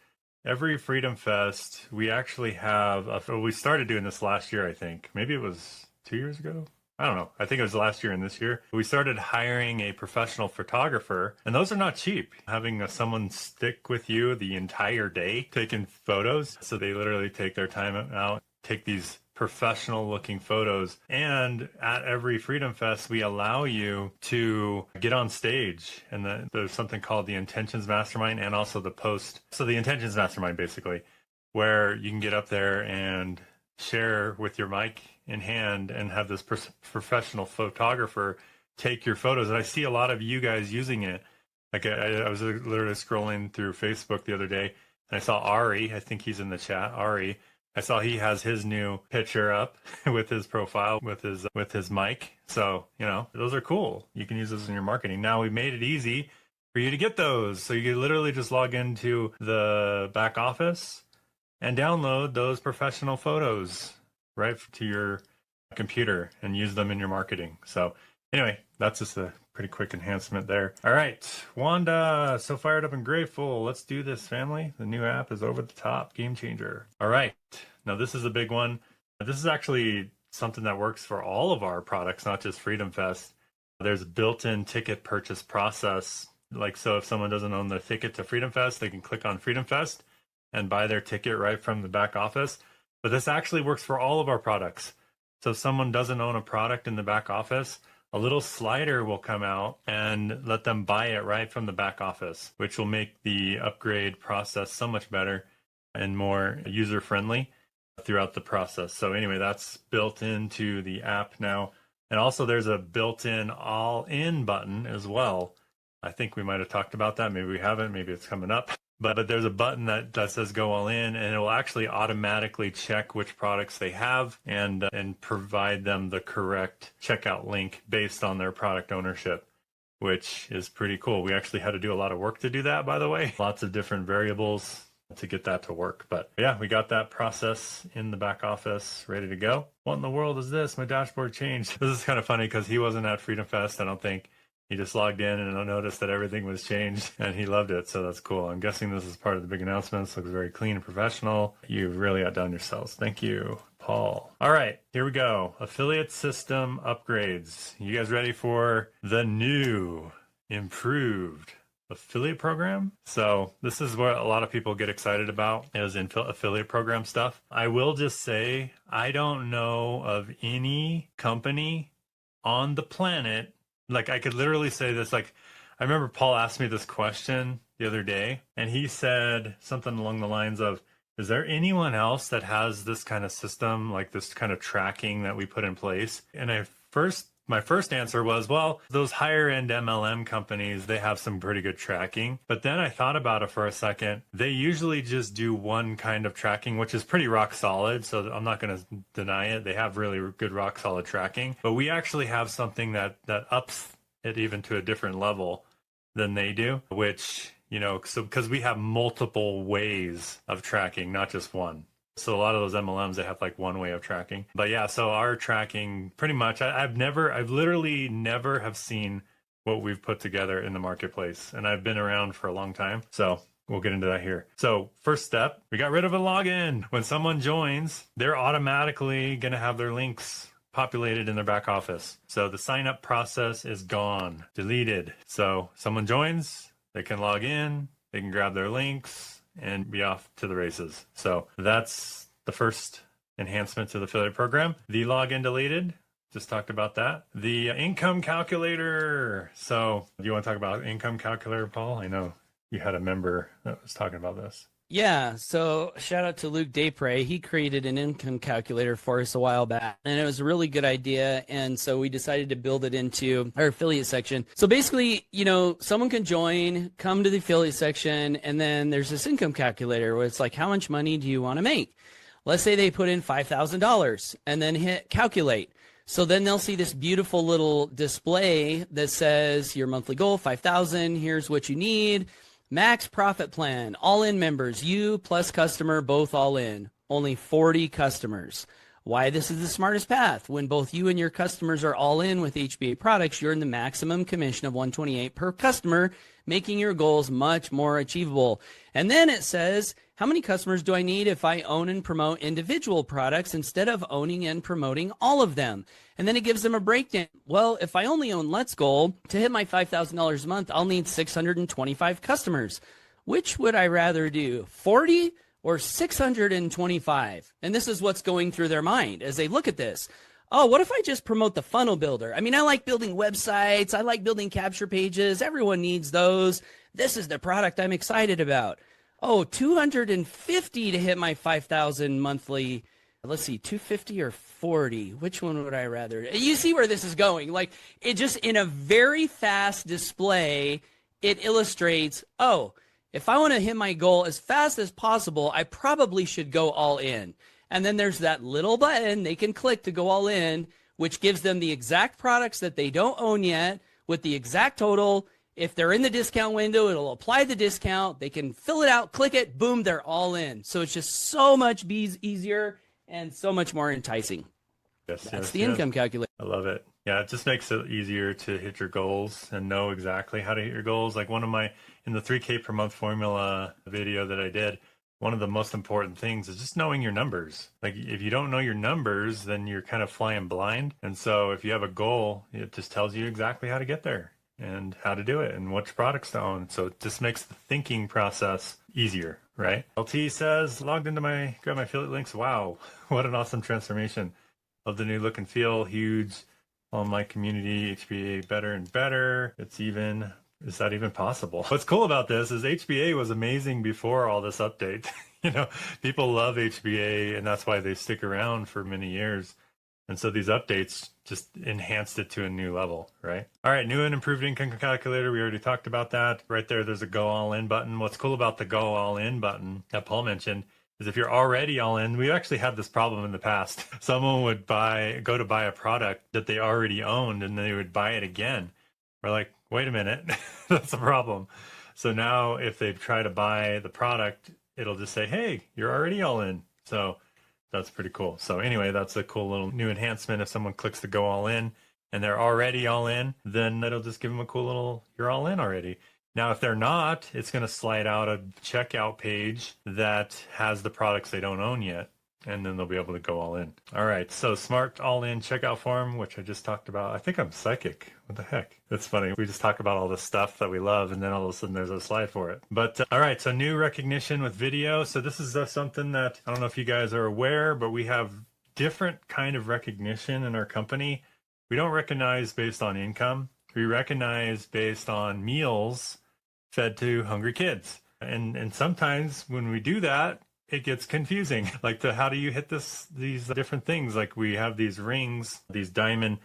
every Freedom Fest, we actually have, we started doing this last year, I think. Maybe it was 2 years ago. I don't know. I think it was last year and this year. We started hiring a professional photographer, and those are not cheap. Having someone stick with you the entire day taking photos. So they literally take their time out, take these professional looking photos. And at every Freedom Fest, we allow you to get on stage. And there's something called the Intentions Mastermind and also the Post. So the Intentions Mastermind, basically, where you can get up there and share with your mic in hand and have this professional photographer take your photos. And I see a lot of you guys using it. Like I was literally scrolling through Facebook the other day and I saw Ari, I think he's in the chat, Ari. I saw he has his new picture up with his profile, with his mic. So, you know, those are cool. You can use those in your marketing. Now we made it easy for you to get those. So you can literally just log into the back office and download those professional photos right to your computer and use them in your marketing. So anyway, that's just a pretty quick enhancement there. All right, Wanda, so fired up and grateful. Let's do this, family. The new app is over the top, game changer. All right, now this is a big one. This is actually something that works for all of our products, not just Freedom Fest. There's a built-in ticket purchase process. Like, so if someone doesn't own the ticket to Freedom Fest, they can click on Freedom Fest and buy their ticket right from the back office. But this actually works for all of our products. So if someone doesn't own a product in the back office, a little slider will come out and let them buy it right from the back office, which will make the upgrade process so much better and more user-friendly throughout the process. So anyway, that's built into the app now. And also there's a built-in all-in button as well. I think we might have talked about that. Maybe we haven't. Maybe it's coming up. But there's a button that says go all in, and it will actually automatically check which products they have and provide them the correct checkout link based on their product ownership, which is pretty cool. We actually had to do a lot of work to do that, by the way. Lots of different variables to get that to work. But yeah, we got that process in the back office ready to go. What in the world is this? My dashboard changed. This is kind of funny because he wasn't at Freedom Fest, I don't think. He just logged in and noticed that everything was changed and he loved it. So that's cool. I'm guessing this is part of the big announcements. Looks very clean and professional. You've really outdone yourselves. Thank you, Paul. All right, here we go. Affiliate system upgrades. You guys ready for the new, improved affiliate program? So this is what a lot of people get excited about is affiliate program stuff. I will just say, I don't know of any company on the planet. Like, I could literally say this, like, I remember Paul asked me this question the other day, and he said something along the lines of, is there anyone else that has this kind of system, like this kind of tracking that we put in place? And my first answer was, well, those higher end MLM companies, they have some pretty good tracking. But then I thought about it for a second. They usually just do one kind of tracking, which is pretty rock solid. So I'm not going to deny it. They have really good rock solid tracking. But we actually have something that ups it even to a different level than they do, which, you know, so because we have multiple ways of tracking, not just one. So a lot of those MLMs, they have like one way of tracking. But yeah, so our tracking pretty much, I've literally never have seen what we've put together in the marketplace. And I've been around for a long time. So we'll get into that here. So first step, we got rid of a login. When someone joins, they're automatically going to have their links populated in their back office. So the sign up process is gone, deleted. So someone joins, they can log in, they can grab their links, and be off to the races. So that's the first enhancement to the affiliate program. The login deleted, just talked about that. The income calculator. So do you want to talk about income calculator, Paul? I know you had a member that was talking about this. Yeah, so shout out to Luke Daypray. He created an income calculator for us a while back, and it was a really good idea. And so we decided to build it into our affiliate section. So basically, someone can join, come to the affiliate section, and then there's this income calculator where it's like, how much money do you want to make? Let's say they put in $5,000 and then hit calculate. So then they'll see this beautiful little display that says your monthly goal, 5,000. Here's what you need. Max profit plan, all in members, you plus customer, both all in, only 40 customers. Why this is the smartest path. When both you and your customers are all in with HBA products, you're in the maximum commission of $128 per customer, making your goals much more achievable. And then it says, how many customers do I need if I own and promote individual products instead of owning and promoting all of them? And then it gives them a breakdown. Well, if I only own Let's Goal, to hit my $5,000 a month, I'll need 625 customers. Which would I rather do, 40 or 625? And this is what's going through their mind as they look at this. Oh, what if I just promote the funnel builder? I mean, I like building websites. I like building capture pages. Everyone needs those. This is the product I'm excited about. Oh, 250 to hit my 5,000 monthly. Let's see, 250 or 40. Which one would I rather? You see where this is going. Like, it just, in a very fast display, it illustrates, oh, if I want to hit my goal as fast as possible, I probably should go all in. And then there's that little button they can click to go all in, which gives them the exact products that they don't own yet with the exact total. If they're in the discount window, it'll apply the discount. They can fill it out, click it, boom, they're all in. So it's just so much easier and so much more enticing. That's the income calculator. I love it. Yeah, it just makes it easier to hit your goals and know exactly how to hit your goals. Like in the 3K per month formula video that I did, one of the most important things is just knowing your numbers. Like if you don't know your numbers, then you're kind of flying blind. And so if you have a goal, it just tells you exactly how to get there and how to do it and which products to own. So it just makes the thinking process easier, right? LT says, logged into grab my affiliate links. Wow, what an awesome transformation. Love the new look and feel, huge. On my community, HBA better and better. Is that even possible? What's cool about this is HBA was amazing before all this update. People love HBA and that's why they stick around for many years. And so these updates just enhanced it to a new level, right? All right, new and improved income calculator. We already talked about that. Right there, there's a go all in button. What's cool about the go all in button that Paul mentioned is if you're already all in, we actually had this problem in the past. Someone would go to buy a product that they already owned and they would buy it again. We're like, wait a minute, that's a problem. So now if they try to buy the product, it'll just say, hey, you're already all in. So that's pretty cool. So anyway, that's a cool little new enhancement. If someone clicks to go all in and they're already all in, then it'll just give them a cool little, you're all in already. Now, if they're not, it's going to slide out a checkout page that has the products they don't own yet, and then they'll be able to go all in. All right, so smart all-in checkout form, which I just talked about. I think I'm psychic. What the heck? That's funny. We just talk about all this stuff that we love, and then all of a sudden there's a slide for it. But all right, so new recognition with video. So this is something that I don't know if you guys are aware, but we have different kind of recognition in our company. We don't recognize based on income. We recognize based on meals fed to hungry kids. And sometimes when we do that, it gets confusing. Like how do you hit these different things? Like we have these rings, these diamond,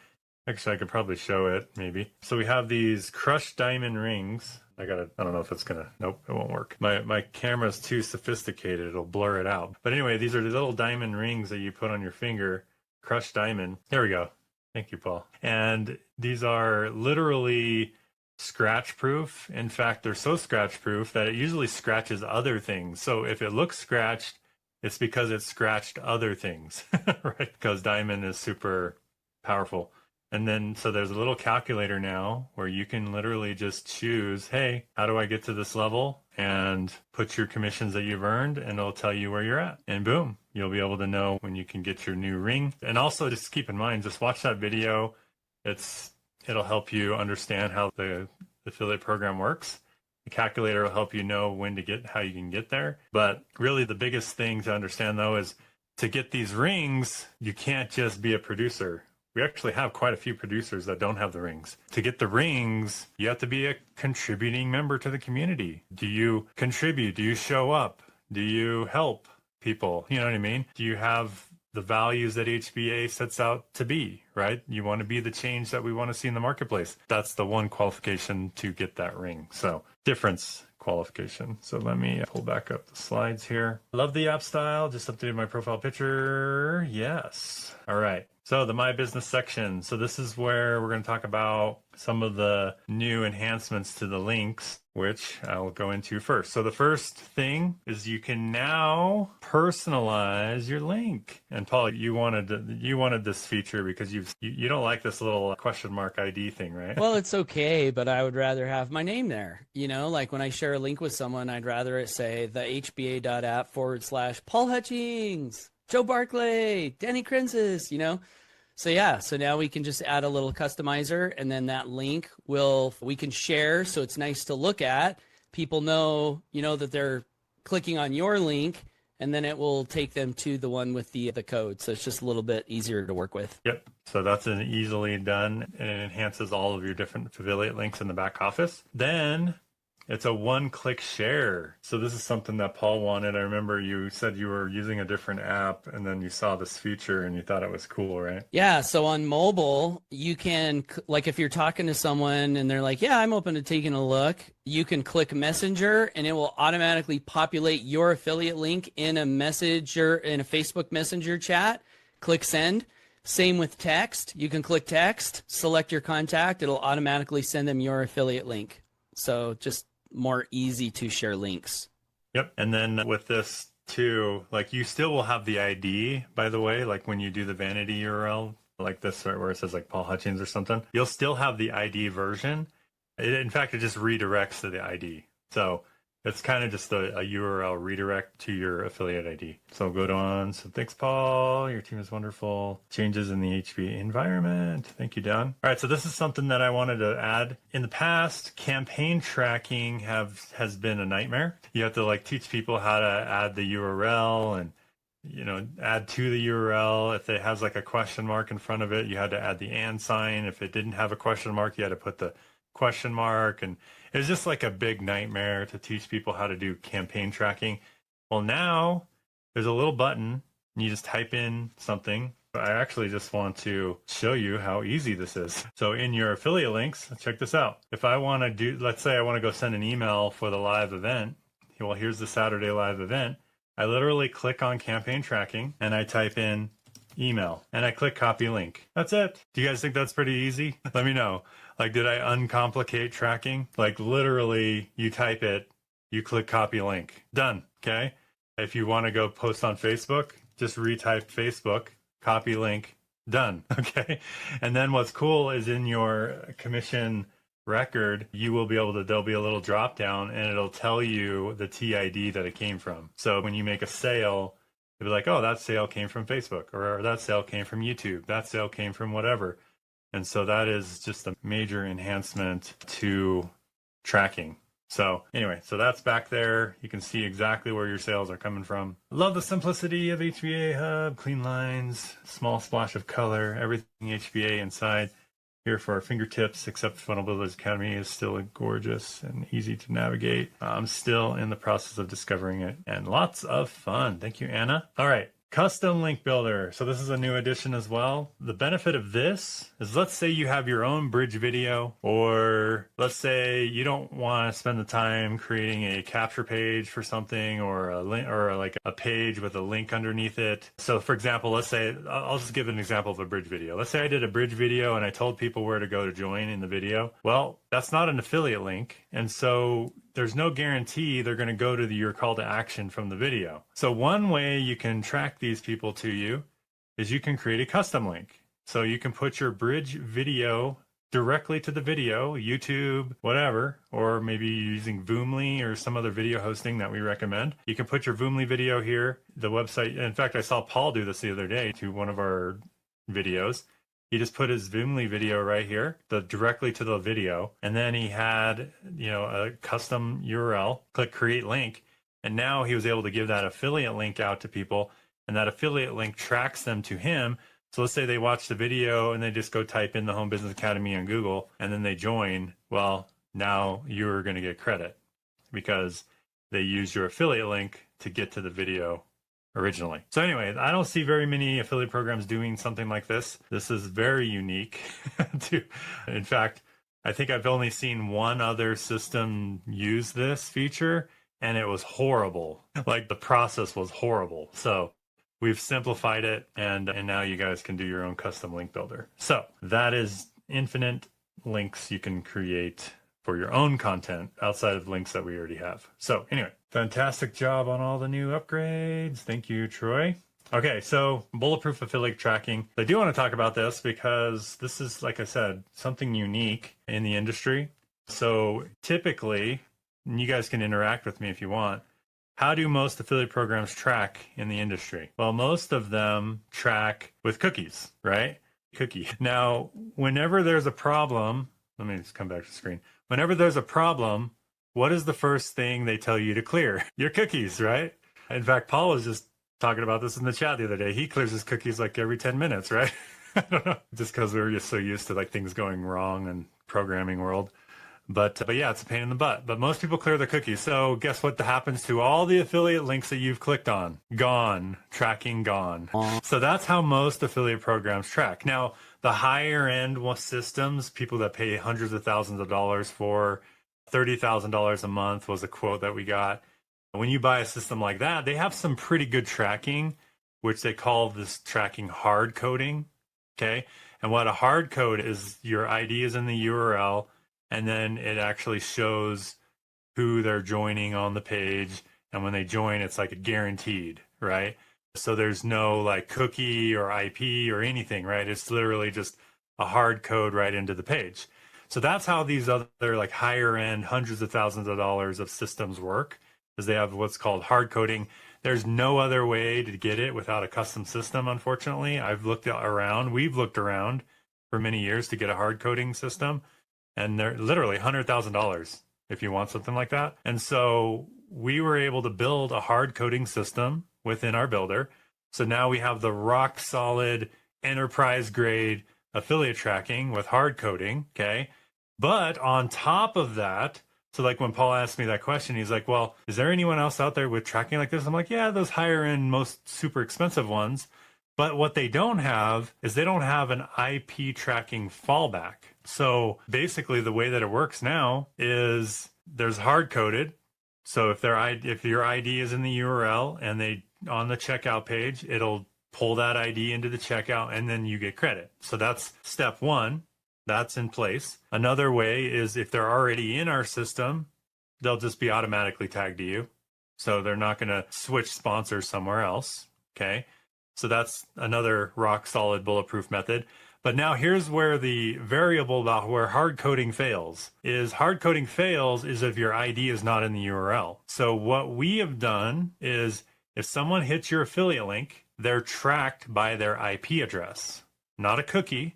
actually I could probably show it maybe. So we have these crushed diamond rings. I don't know if it's nope, it won't work. My camera's too sophisticated, it'll blur it out. But anyway, these are the little diamond rings that you put on your finger, crushed diamond. There we go. Thank you, Paul. And these are literally scratch proof. In fact, they're so scratch proof that it usually scratches other things. So if it looks scratched, it's because it scratched other things, right? Because diamond is super powerful. And then, so there's a little calculator now where you can literally just choose, hey, how do I get to this level? And put your commissions that you've earned and it'll tell you where you're at. And boom, you'll be able to know when you can get your new ring. And also just keep in mind, just watch that video. It'll help you understand how the affiliate program works. The calculator will help you know how you can get there. But really the biggest thing to understand though is to get these rings, you can't just be a producer. We actually have quite a few producers that don't have the rings. To get the rings, you have to be a contributing member to the community. Do you contribute? Do you show up? Do you help people? You know what I mean? Do you have the values that HBA sets out to be, right? You want to be the change that we want to see in the marketplace. That's the one qualification to get that ring. So difference qualification. So let me pull back up the slides here. Love the app style. Just updated my profile picture. Yes. All right. So the My Business section. So this is where we're going to talk about some of the new enhancements to the links, which I'll go into first. So the first thing is you can now personalize your link. And Paul, you wanted this feature because you don't like this little question mark ID thing, right? Well, it's okay, but I would rather have my name there. You know, like when I share a link with someone, I'd rather it say the hba.app/Paul Hutchings, Joe Barclay, Danny Crensis, you know? So yeah, so now we can just add a little customizer, and then that link we can share, so it's nice to look at. People know, you know, that they're clicking on your link, and then it will take them to the one with the code. So it's just a little bit easier to work with. Yep. So that's an easily done, and it enhances all of your different affiliate links in the back office. Then it's a one-click share. So this is something that Paul wanted. I remember you said you were using a different app, and then you saw this feature and you thought it was cool, right? Yeah. So on mobile, you can, like if you're talking to someone and they're like, yeah, I'm open to taking a look, you can click Messenger and it will automatically populate your affiliate link in a Facebook Messenger chat. Click send. Same with text. You can click text, select your contact. It'll automatically send them your affiliate link. So just more easy to share links. Yep. And then with this too, like you still will have the ID, by the way, like when you do the vanity URL like this, right, where it says like Paul Hutchings or something, you'll still have the ID version. In fact, it just redirects to the ID. So it's kind of just a URL redirect to your affiliate ID. So go on. So thanks, Paul. Your team is wonderful. Changes in the HBA environment. Thank you, Don. All right. So this is something that I wanted to add. In the past, campaign tracking has been a nightmare. You have to like teach people how to add the URL and, you know, add to the URL. If it has like a question mark in front of it, you had to add the and sign. If it didn't have a question mark, you had to put the question mark. And it was just like a big nightmare to teach people how to do campaign tracking. Well, now there's a little button and you just type in something. I actually just want to show you how easy this is. So in your affiliate links, check this out. If I want to do, let's say I want to go send an email for the live event. Well, here's the Saturday live event. I literally click on campaign tracking and I type in email and I click copy link. That's it. Do you guys think that's pretty easy? Let me know. Like, did I uncomplicate tracking? Like literally you type it, you click copy link, done. Okay. If you want to go post on Facebook, just retype Facebook, copy link, done. Okay. And then what's cool is in your commission record, you will be able to, there'll be a little drop down and it'll tell you the TID that it came from. So when you make a sale, it'll be like, oh, that sale came from Facebook, or that sale came from YouTube. That sale came from whatever. And so that is just a major enhancement to tracking. So anyway, so that's back there. You can see exactly where your sales are coming from. Love the simplicity of HBA Hub, clean lines, small splash of color, everything HBA inside here for our fingertips, except Funnel Builders Academy is still gorgeous and easy to navigate. I'm still in the process of discovering it and lots of fun. Thank you, Anna. All right. Custom link builder. So this is a new addition as well. The benefit of this is, let's say you have your own bridge video, or let's say you don't want to spend the time creating a capture page for something, or a link, or like a page with a link underneath it. So for example, let's say, I'll just give an example of a bridge video. Let's say I did a bridge video and I told people where to go to join in the video. Well, that's not an affiliate link. And so there's no guarantee they're going to go to your call to action from the video. So one way you can track these people to you is you can create a custom link. So you can put your bridge video directly to the video, YouTube, whatever, or maybe you're using Voomly or some other video hosting that we recommend. You can put your Voomly video here, the website. In fact, I saw Paul do this the other day to one of our videos. He just put his Voomly video right here, directly to the video. And then he had, you know, a custom URL, click create link. And now he was able to give that affiliate link out to people. And that affiliate link tracks them to him. So let's say they watch the video and they just go type in the Home Business Academy on Google and then they join. Well, now you're going to get credit because they use your affiliate link to get to the video originally. So anyway, I don't see very many affiliate programs doing something like this. This is very unique. In fact, I think I've only seen one other system use this feature, and it was horrible. Like the process was horrible. So we've simplified it, and now you guys can do your own custom link builder. So that is infinite links you can create for your own content outside of links that we already have. So anyway, fantastic job on all the new upgrades. Thank you, Troy. Okay, so Bulletproof affiliate tracking. I do want to talk about this because this is, like I said, something unique in the industry. So typically, and you guys can interact with me if you want, how do most affiliate programs track in the industry? Well, most of them track with cookies, right? Cookie. Now, whenever there's a problem, let me just come back to the screen. Whenever there's a problem, what is the first thing they tell you to clear? Your cookies, right? In fact, Paul was just talking about this in the chat the other day. He clears his cookies like every 10 minutes, right? I don't know. Just because we're just so used to like things going wrong in programming world. But yeah, it's a pain in the butt. But most people clear their cookies. So guess what happens to all the affiliate links that you've clicked on? Gone. Tracking gone. So that's how most affiliate programs track. Now, the higher end systems, people that pay hundreds of thousands of dollars for, $30,000 a month was a quote that we got. When you buy a system like that, they have some pretty good tracking, which they call this tracking hard coding. Okay. And what a hard code is, your ID is in the URL, and then it actually shows who they're joining on the page. And when they join, it's like a guaranteed, right? So there's no like cookie or IP or anything, right? It's literally just a hard code right into the page. So that's how these other like higher end, hundreds of thousands of dollars of systems work, is they have what's called hard coding. There's no other way to get it without a custom system, unfortunately. I've looked around. We've looked around for many years to get a hard coding system, and they're literally $100,000 if you want something like that. And so we were able to build a hard coding system within our builder. So now we have the rock solid enterprise grade affiliate tracking with hard coding. Okay. But on top of that, so like when Paul asked me that question, he's like, well, is there anyone else out there with tracking like this? I'm like, yeah, those higher end, most super expensive ones. But what they don't have is they don't have an IP tracking fallback. So basically the way that it works now is there's hard coded. So if your ID is in the URL and they on the checkout page, it'll pull that ID into the checkout and then you get credit. So that's step one. That's in place. Another way is if they're already in our system, they'll just be automatically tagged to you. So they're not going to switch sponsors somewhere else. Okay. So that's another rock solid bulletproof method. But now here's where the variable about where hard coding fails is if your ID is not in the URL. So what we have done is if someone hits your affiliate link, they're tracked by their IP address, not a cookie.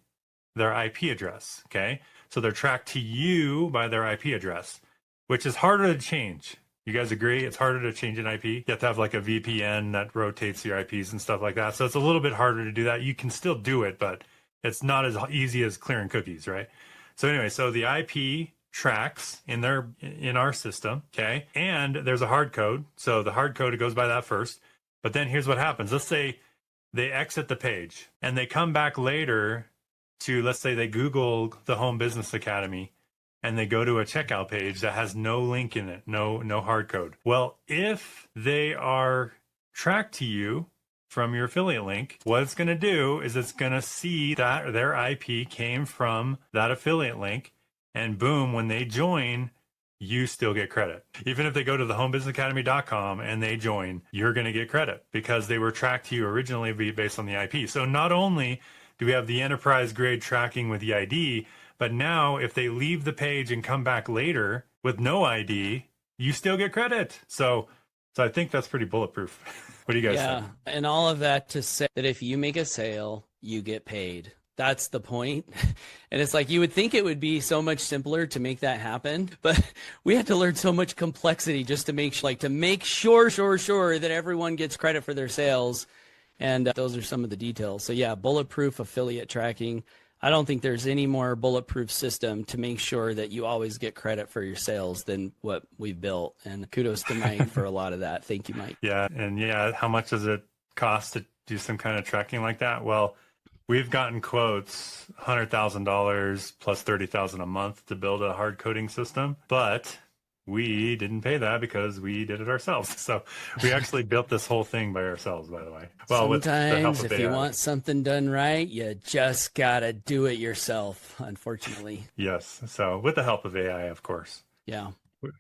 Their IP address, okay? So they're tracked to you by their IP address, which is harder to change. You guys agree? It's harder to change an IP. You have to have like a VPN that rotates your IPs and stuff like that. So it's a little bit harder to do that. You can still do it, but it's not as easy as clearing cookies, right? So anyway, so the IP tracks in our system, okay? And there's a hard code. So the hard code, it goes by that first. But then here's what happens. Let's say they exit the page and they come back later to, let's say they Google the Home Business Academy and they go to a checkout page that has no link in it, no hard code. Well, if they are tracked to you from your affiliate link, what it's going to do is it's going to see that their IP came from that affiliate link, and boom, when they join, you still get credit. Even if they go to the homebusinessacademy.com and they join, you're going to get credit because they were tracked to you originally based on the IP. So not only do we have the enterprise grade tracking with the ID, but now if they leave the page and come back later with no ID, you still get credit. So I think that's pretty bulletproof. What do you guys think? Yeah, and all of that to say that if you make a sale, you get paid. That's the point. And it's like, you would think it would be so much simpler to make that happen, but we had to learn so much complexity just to make sure that everyone gets credit for their sales. And those are some of the details. So yeah, bulletproof affiliate tracking. I don't think there's any more bulletproof system to make sure that you always get credit for your sales than what we've built. And kudos to Mike for a lot of that. Thank you, Mike. Yeah. And yeah, how much does it cost to do some kind of tracking like that? Well, we've gotten quotes, $100,000 plus $30,000 a month to build a hard coding system, but we didn't pay that because we did it ourselves. So we actually built this whole thing by ourselves, by the way. Well, sometimes if you want something done right, you just gotta do it yourself, unfortunately. Yes. So with the help of AI, of course. Yeah.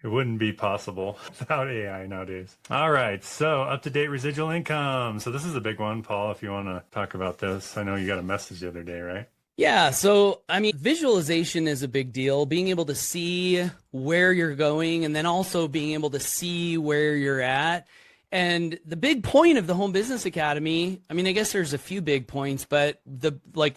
It wouldn't be possible without AI nowadays. All right. So up-to-date residual income. So this is a big one, Paul, if you want to talk about this. I know you got a message the other day, right? Yeah. So, I mean, visualization is a big deal. Being able to see where you're going and then also being able to see where you're at. And the big point of the Home Business Academy, I mean, I guess there's a few big points, but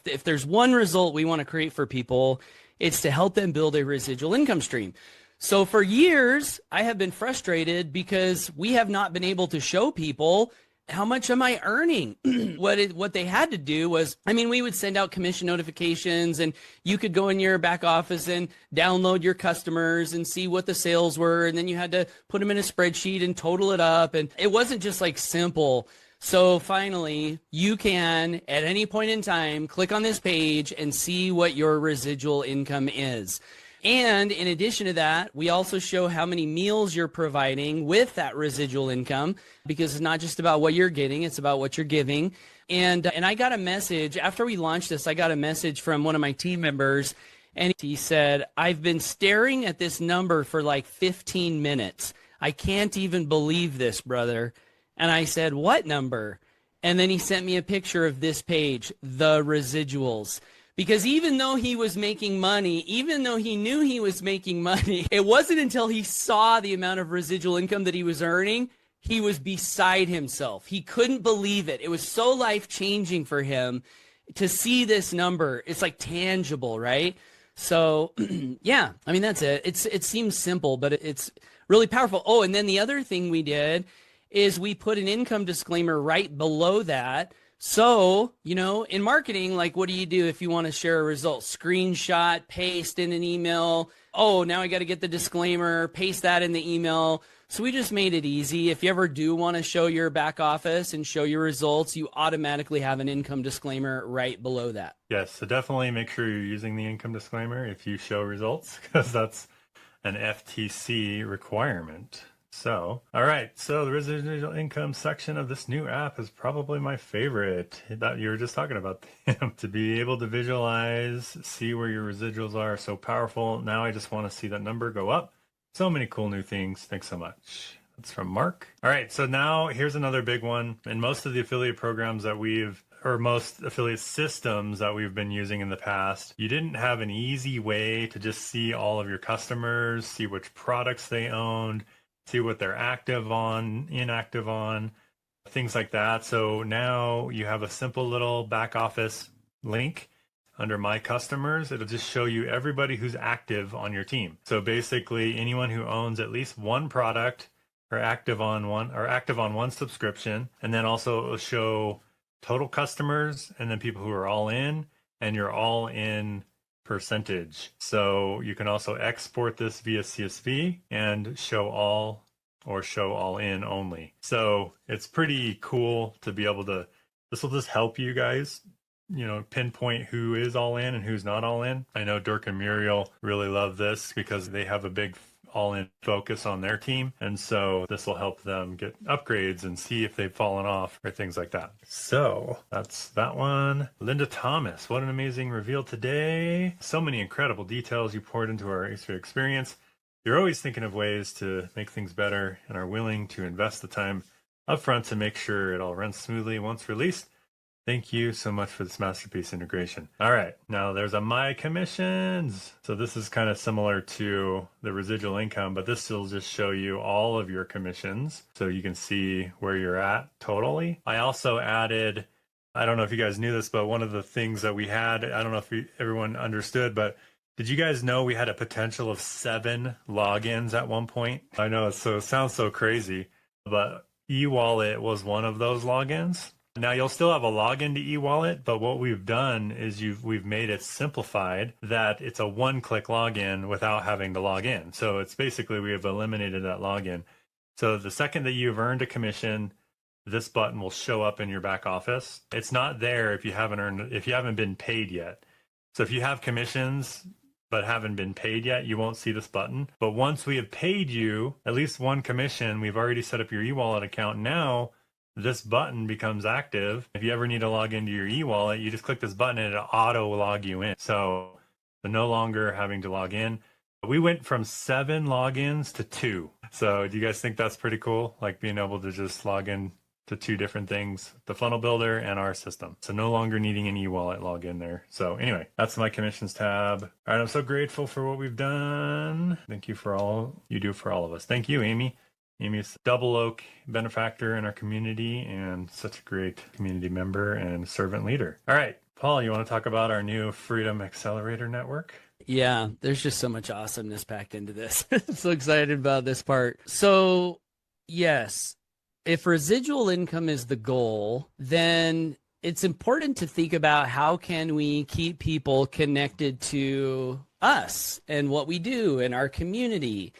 if there's one result we want to create for people, it's to help them build a residual income stream. So for years, I have been frustrated because we have not been able to show people how much am I earning? What they had to do was, I mean, we would send out commission notifications and you could go in your back office and download your customers and see what the sales were. And then you had to put them in a spreadsheet and total it up. And it wasn't just like simple. So finally, you can, at any point in time, click on this page and see what your residual income is. And in addition to that, we also show how many meals you're providing with that residual income, because it's not just about what you're getting, it's about what you're giving. And I got a message, after we launched this, I got a message from one of my team members, and he said, I've been staring at this number for like 15 minutes. I can't even believe this, brother. And I said, what number? And then he sent me a picture of this page, the residuals. Because even though he was making money, even though he knew he was making money, it wasn't until he saw the amount of residual income that he was earning, he was beside himself. He couldn't believe it. It was so life-changing for him to see this number. It's like tangible, right? So, yeah, I mean, that's it. It seems simple, but it's really powerful. Oh, and then the other thing we did is we put an income disclaimer right below that. So, you know, in marketing, like, what do you do if you want to share a result? Screenshot, paste in an email. Oh, now I got to get the disclaimer, paste that in the email. So we just made it easy. If you ever do want to show your back office and show your results, you automatically have an income disclaimer right below that. Yes. So definitely make sure you're using the income disclaimer if you show results, because that's an FTC requirement. So, all right. So the residual income section of this new app is probably my favorite that you were just talking about. To be able to visualize, see where your residuals are, so powerful. Now I just want to see that number go up. So many cool new things. Thanks so much. That's from Mark. All right. So now here's another big one. In most of the affiliate programs that most affiliate systems that we've been using in the past, you didn't have an easy way to just see all of your customers, see which products they owned, see what they're active on, inactive on, things like that. So now you have a simple little back office link under My Customers. It'll just show you everybody who's active on your team. So basically anyone who owns at least one product or active on one subscription, and then also it'll show total customers and then people who are all in, and your all in percentage. So you can also export this via CSV and show all or show all in only. So it's pretty cool to be able to, this will just help you guys, you know, pinpoint who is all in and who's not all in. I know Dirk and Muriel really love this because they have a big all-in focus on their team. And so this will help them get upgrades and see if they've fallen off or things like that. So that's that one. Linda Thomas, what an amazing reveal today. So many incredible details you poured into our HBA experience. You're always thinking of ways to make things better and are willing to invest the time upfront to make sure it all runs smoothly once released. Thank you so much for this masterpiece integration. All right, now there's a My Commissions. So this is kind of similar to the residual income, but this will just show you all of your commissions so you can see where you're at totally. I also added, I don't know if you guys knew this, but one of the things that we had, I don't know if everyone understood, but did you guys know we had a potential of 7 logins at one point? I know it sounds so crazy, but eWallet was one of those logins. Now you'll still have a login to eWallet, but what we've done is we've made it simplified that it's a one-click login without having to log in. So it's basically we have eliminated that login. So the second that you've earned a commission, this button will show up in your back office. It's not there if you haven't been paid yet. So if you have commissions but haven't been paid yet, you won't see this button. But once we have paid you at least one commission, we've already set up your eWallet account. Now this button becomes active. If you ever need to log into your eWallet, you just click this button and it'll auto log you in. So no longer having to log in. We went from 7 logins to 2. So do you guys think that's pretty cool? Like being able to just log in to 2 different things, the funnel builder and our system. So no longer needing an eWallet login there. So anyway, that's my commissions tab. All right, I'm so grateful for what we've done. Thank you for all you do for all of us. Thank you, Amy. Amy is a double oak benefactor in our community and such a great community member and servant leader. All right, Paul, you want to talk about our new Freedom Accelerator Network? Yeah, there's just so much awesomeness packed into this. I'm so excited about this part. So yes, if residual income is the goal, then it's important to think about how can we keep people connected to us and what we do in our community.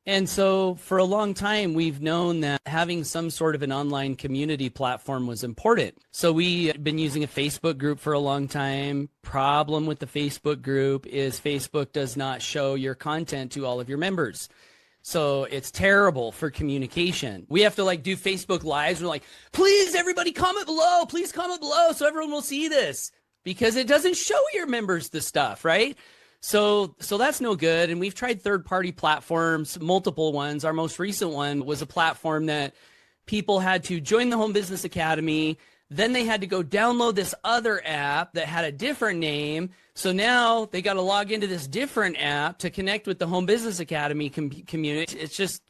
And so for a long time, we've known that having some sort of an online community platform was important. So we've been using a Facebook group for a long time. Problem with the Facebook group is Facebook does not show your content to all of your members. So it's terrible for communication. We have to do Facebook Lives. We're like, please, everybody comment below. Please comment below so everyone will see this, because it doesn't show your members the stuff, right? So that's no good. And we've tried third-party platforms, multiple ones. Our most recent one was a platform that people had to join the Home Business Academy. Then they had to go download this other app that had a different name. So now they got to log into this different app to connect with the Home Business Academy community. It's just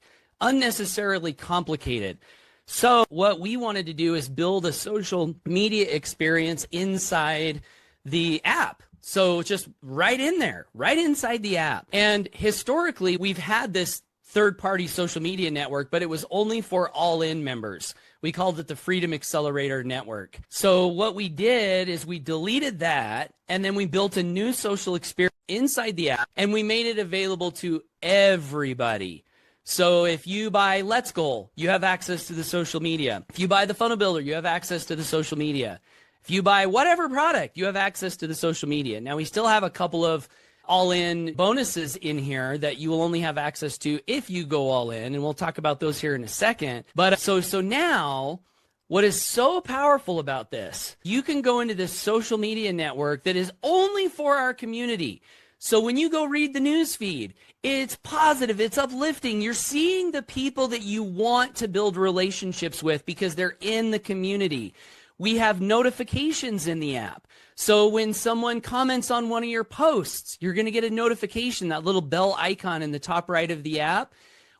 unnecessarily complicated. So what we wanted to do is build a social media experience inside the app. So just right in there, right inside the app. And historically, we've had this third-party social media network, but it was only for all-in members. We called it the Freedom Accelerator Network. So what we did is we deleted that, and then we built a new social experience inside the app, and we made it available to everybody. So if you buy Let's Goal, you have access to the social media. If you buy the Funnel Builder, you have access to the social media. If you buy whatever product, you have access to the social media. Now, we still have a couple of all-in bonuses in here that you will only have access to if you go all in, and we'll talk about those here in a second. But so now, what is so powerful about this, you can go into this social media network that is only for our community. So when you go read the news feed, it's positive, it's uplifting. You're seeing the people that you want to build relationships with because they're in the community. We have notifications in the app. So when someone comments on one of your posts, you're going to get a notification, that little bell icon in the top right of the app.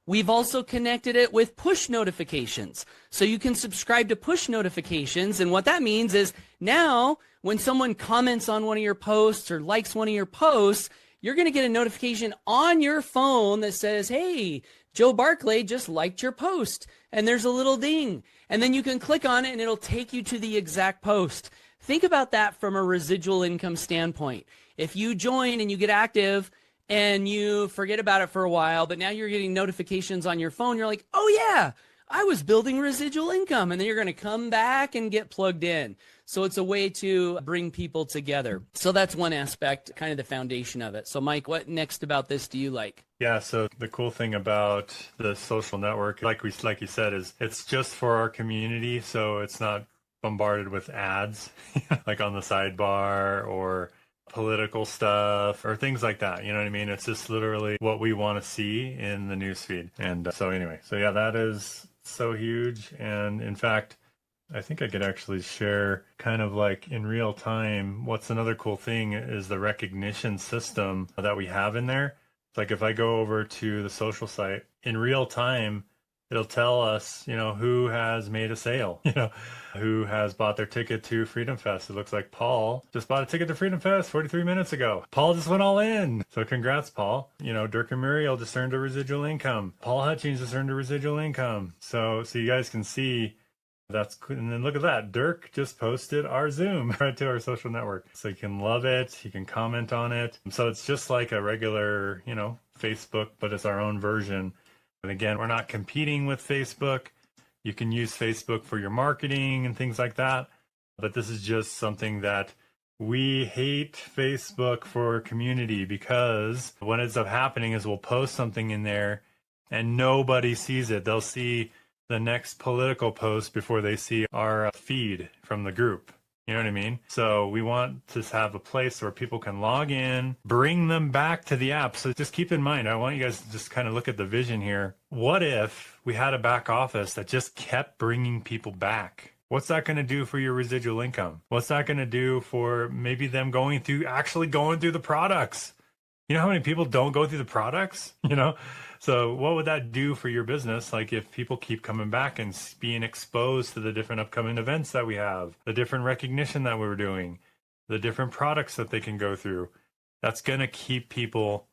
We've also connected it with push notifications. So you can subscribe to push notifications. And what that means is now when someone comments on one of your posts or likes one of your posts, you're going to get a notification on your phone that says, hey, Joe Barclay just liked your post. And there's a little ding. And then you can click on it and it'll take you to the exact post. Think about that from a residual income standpoint. If you join and you get active and you forget about it for a while, but now you're getting notifications on your phone, you're like, oh yeah, I was building residual income. And then you're going to come back and get plugged in. So it's a way to bring people together. So that's one aspect, kind of the foundation of it. So Mike, what next about this do you like? Yeah, so the cool thing about the social network, like you said, is it's just for our community. So it's not bombarded with ads like on the sidebar or political stuff or things like that. You know what I mean? It's just literally what we want to see in the newsfeed. And so anyway, so yeah, that is so huge. And in fact, I think I could actually share kind of like in real time. What's another cool thing is the recognition system that we have in there. It's like if I go over to the social site in real time, it'll tell us, who has made a sale, who has bought their ticket to Freedom Fest. It looks like Paul just bought a ticket to Freedom Fest 43 minutes ago. Paul just went all in. So congrats, Paul. Dirk and Muriel just earned a residual income. Paul Hutchings just earned a residual income. So you guys can see That's cool. And then look at that. Dirk just posted our Zoom right to our social network. So you can love it. You can comment on it. So it's just like a regular, Facebook, but it's our own version. And again, we're not competing with Facebook. You can use Facebook for your marketing and things like that. But this is just something that we hate Facebook for community, because what ends up happening is we'll post something in there and nobody sees it. They'll see the next political post before they see our feed from the group. You know what I mean? So we want to have a place where people can log in, bring them back to the app. So just keep in mind, I want you guys to just kind of look at the vision here. What if we had a back office that just kept bringing people back? What's that going to do for your residual income? What's that going to do for maybe them actually going through the products? You know how many people don't go through the products? So what would that do for your business? Like if people keep coming back and being exposed to the different upcoming events that we have, the different recognition that we're doing, the different products that they can go through, that's going to keep people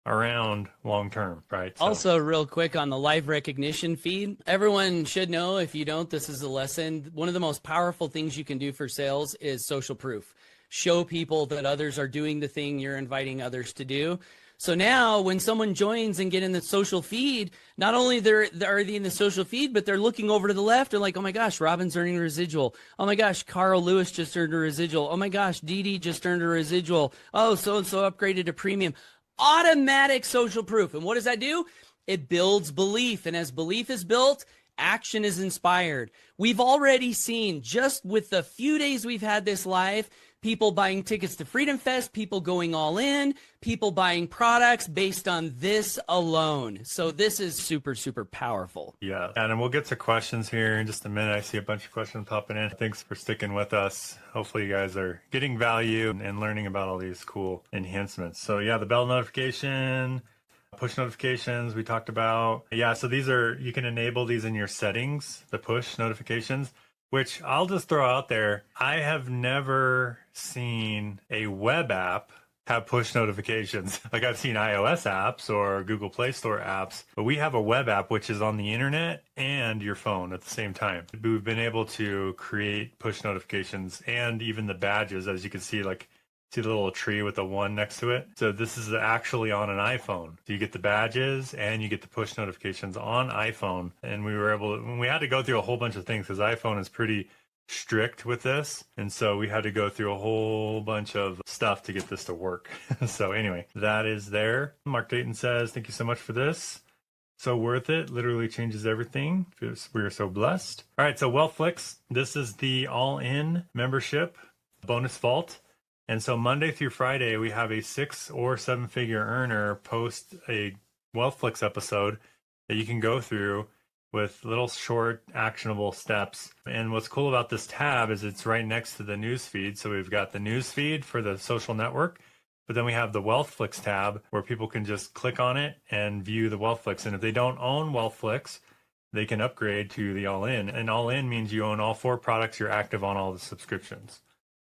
around long term, right? So. Also, real quick on the live recognition feed, everyone should know, if you don't, this is a lesson. One of the most powerful things you can do for sales is social proof. Show people that others are doing the thing you're inviting others to do. So now when someone joins and get in the social feed, not only are they in the social feed, but they're looking over to the left. They're like, oh my gosh, Robin's earning a residual. Oh my gosh, Carl Lewis just earned a residual. Oh my gosh, Dee Dee just earned a residual. Oh, so-and-so upgraded to premium. Automatic social proof. And what does that do? It builds belief. And as belief is built, action is inspired. We've already seen, just with the few days we've had this live, people buying tickets to Freedom Fest, people going all in, people buying products based on this alone. So this is super, super powerful. Yeah. And we'll get to questions here in just a minute. I see a bunch of questions popping in. Thanks for sticking with us. Hopefully you guys are getting value and learning about all these cool enhancements. So yeah, the bell notification, push notifications we talked about. Yeah, so you can enable these in your settings, the push notifications, which I'll just throw out there. I have never seen a web app have push notifications. Like I've seen iOS apps or Google Play Store apps, but we have a web app which is on the internet and your phone at the same time. We've been able to create push notifications and even the badges, as you can see, see the little tree with the 1 next to it. So this is actually on an iPhone. So you get the badges and you get the push notifications on iPhone. And we had to go through a whole bunch of things because iPhone is pretty strict with this. And so we had to go through a whole bunch of stuff to get this to work. So anyway, that is there. Mark Dayton says, thank you so much for this. So worth it. Literally changes everything. We are so blessed. All right. So WealthFlix, this is the all-in membership bonus vault. And so Monday through Friday, we have a 6 or 7 figure earner post a WealthFlix episode that you can go through with little short actionable steps. And what's cool about this tab is it's right next to the news feed. So we've got the news feed for the social network, but then we have the WealthFlix tab where people can just click on it and view the WealthFlix. And if they don't own WealthFlix, they can upgrade to the all-in. And all-in means you own all 4 products, you're active on all the subscriptions.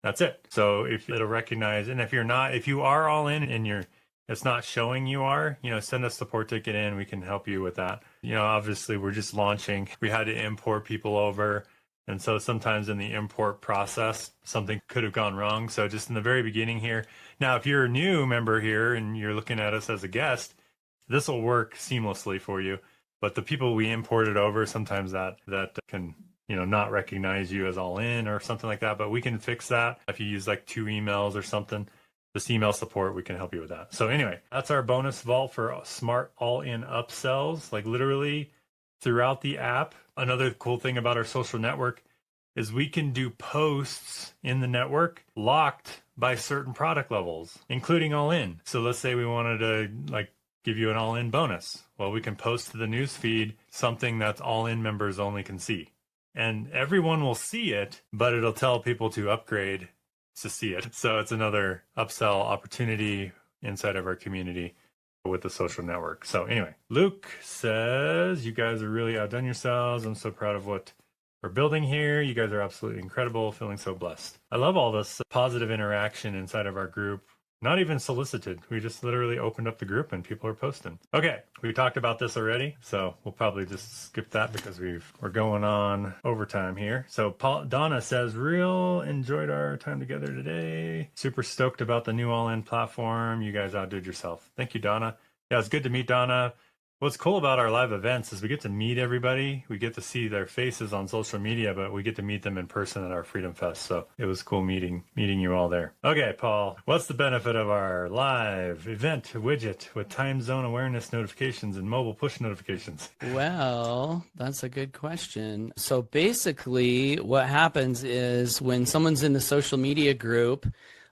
That's it. So if it'll recognize, and if you are all in and it's not showing you are, send a support ticket in. We can help you with that. Obviously we're just launching. We had to import people over. And so sometimes in the import process, something could have gone wrong. So just in the very beginning here. Now, if you're a new member here and you're looking at us as a guest, this will work seamlessly for you. But the people we imported over, sometimes that can not recognize you as all in or something like that, but we can fix that. If you use 2 emails or something, this email support, we can help you with that. So anyway, that's our bonus vault for smart all-in upsells, literally throughout the app. Another cool thing about our social network is we can do posts in the network locked by certain product levels, including all in. So let's say we wanted to give you an all-in bonus. Well, we can post to the news feed something that's all-in members only can see. And everyone will see it, but it'll tell people to upgrade to see it. So it's another upsell opportunity inside of our community with the social network. So anyway, Luke says, you guys are really outdone yourselves. I'm so proud of what we're building here. You guys are absolutely incredible. Feeling so blessed. I love all this positive interaction inside of our group. Not even solicited. We just literally opened up the group and people are posting. Okay, we talked about this already, so we'll probably just skip that because we're going on overtime here. So Donna says, real enjoyed our time together today. Super stoked about the new all-in platform. You guys outdid yourself. Thank you, Donna. Yeah, it's good to meet Donna. What's cool about our live events is we get to meet everybody. We get to see their faces on social media, but we get to meet them in person at our Freedom Fest. So it was cool meeting you all there. Okay, Paul, what's the benefit of our live event widget with time zone awareness notifications and mobile push notifications? Well, that's a good question. So basically what happens is when someone's in the social media group,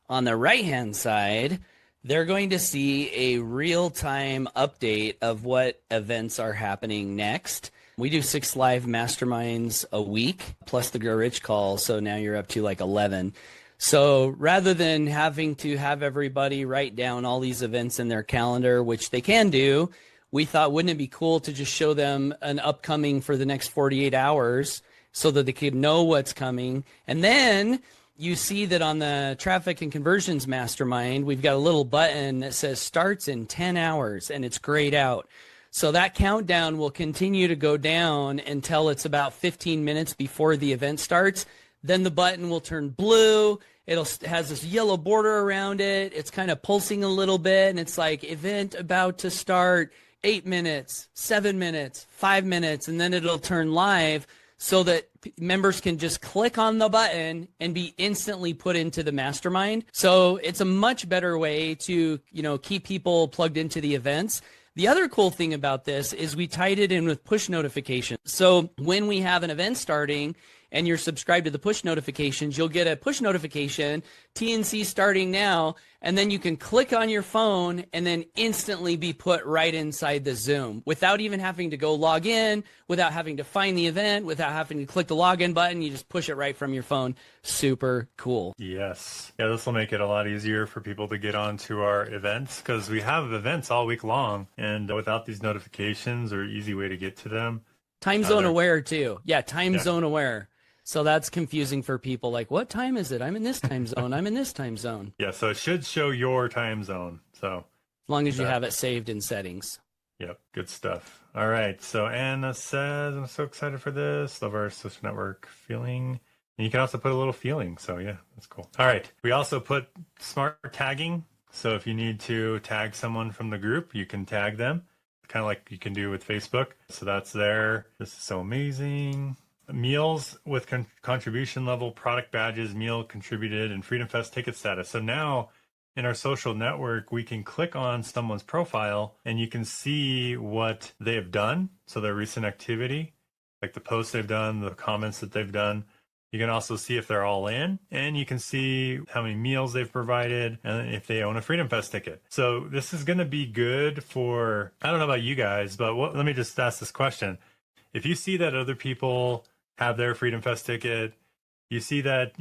on the right-hand side, they're going to see a real-time update of what events are happening next. We do 6 live masterminds a week, plus the Grow Rich call, so now you're up to like 11. So rather than having to have everybody write down all these events in their calendar, which they can do, we thought, wouldn't it be cool to just show them an upcoming for the next 48 hours so that they could know what's coming. And then you see that on the traffic and conversions mastermind, we've got a little button that says starts in 10 hours and it's grayed out. So that countdown will continue to go down until it's about 15 minutes before the event starts. Then the button will turn blue. Has this yellow border around it. It's kind of pulsing a little bit and it's like event about to start, 8 minutes, 7 minutes, 5 minutes, and then it'll turn live so that members can just click on the button and be instantly put into the mastermind. So it's a much better way to, keep people plugged into the events. The other cool thing about this is we tied it in with push notifications. So when we have an event starting and you're subscribed to the push notifications, you'll get a push notification, TNC starting now, and then you can click on your phone and then instantly be put right inside the Zoom without even having to go log in, without having to find the event, without having to click the login button. You just push it right from your phone. Super cool. Yes. Yeah, this will make it a lot easier for people to get onto our events because we have events all week long, and without these notifications or easy way to get to them. Time zone aware too. Yeah, zone aware. So that's confusing for people. Like, what time is it? I'm in this time zone. I'm in this time zone. Yeah, so it should show your time zone. So as long as you have it saved in settings. Yep, good stuff. All right, so Anna says, I'm so excited for this. Love our social network feeling. And you can also put a little feeling. So yeah, that's cool. All right, we also put smart tagging. So if you need to tag someone from the group, you can tag them, kind of like you can do with Facebook. So that's there. This is so amazing. Meals with contribution level, product badges, meal contributed, and Freedom Fest ticket status. So now in our social network, we can click on someone's profile and you can see what they have done. So their recent activity, like the posts they've done, the comments that they've done. You can also see if they're all in, and you can see how many meals they've provided and if they own a Freedom Fest ticket. So this is going to be good for, I don't know about you guys, but let me just ask this question. If you see that other people have their Freedom Fest ticket, you see that,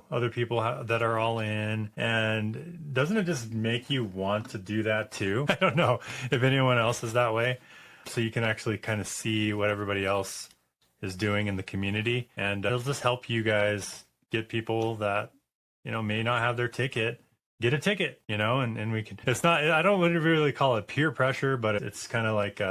other people that are all in, and doesn't it just make you want to do that too? I don't know if anyone else is that way. So you can actually kind of see what everybody else is doing in the community, and it'll just help you guys get people that, may not have their ticket, get a ticket, and we can, it's not, I don't really call it peer pressure, but it's kind of like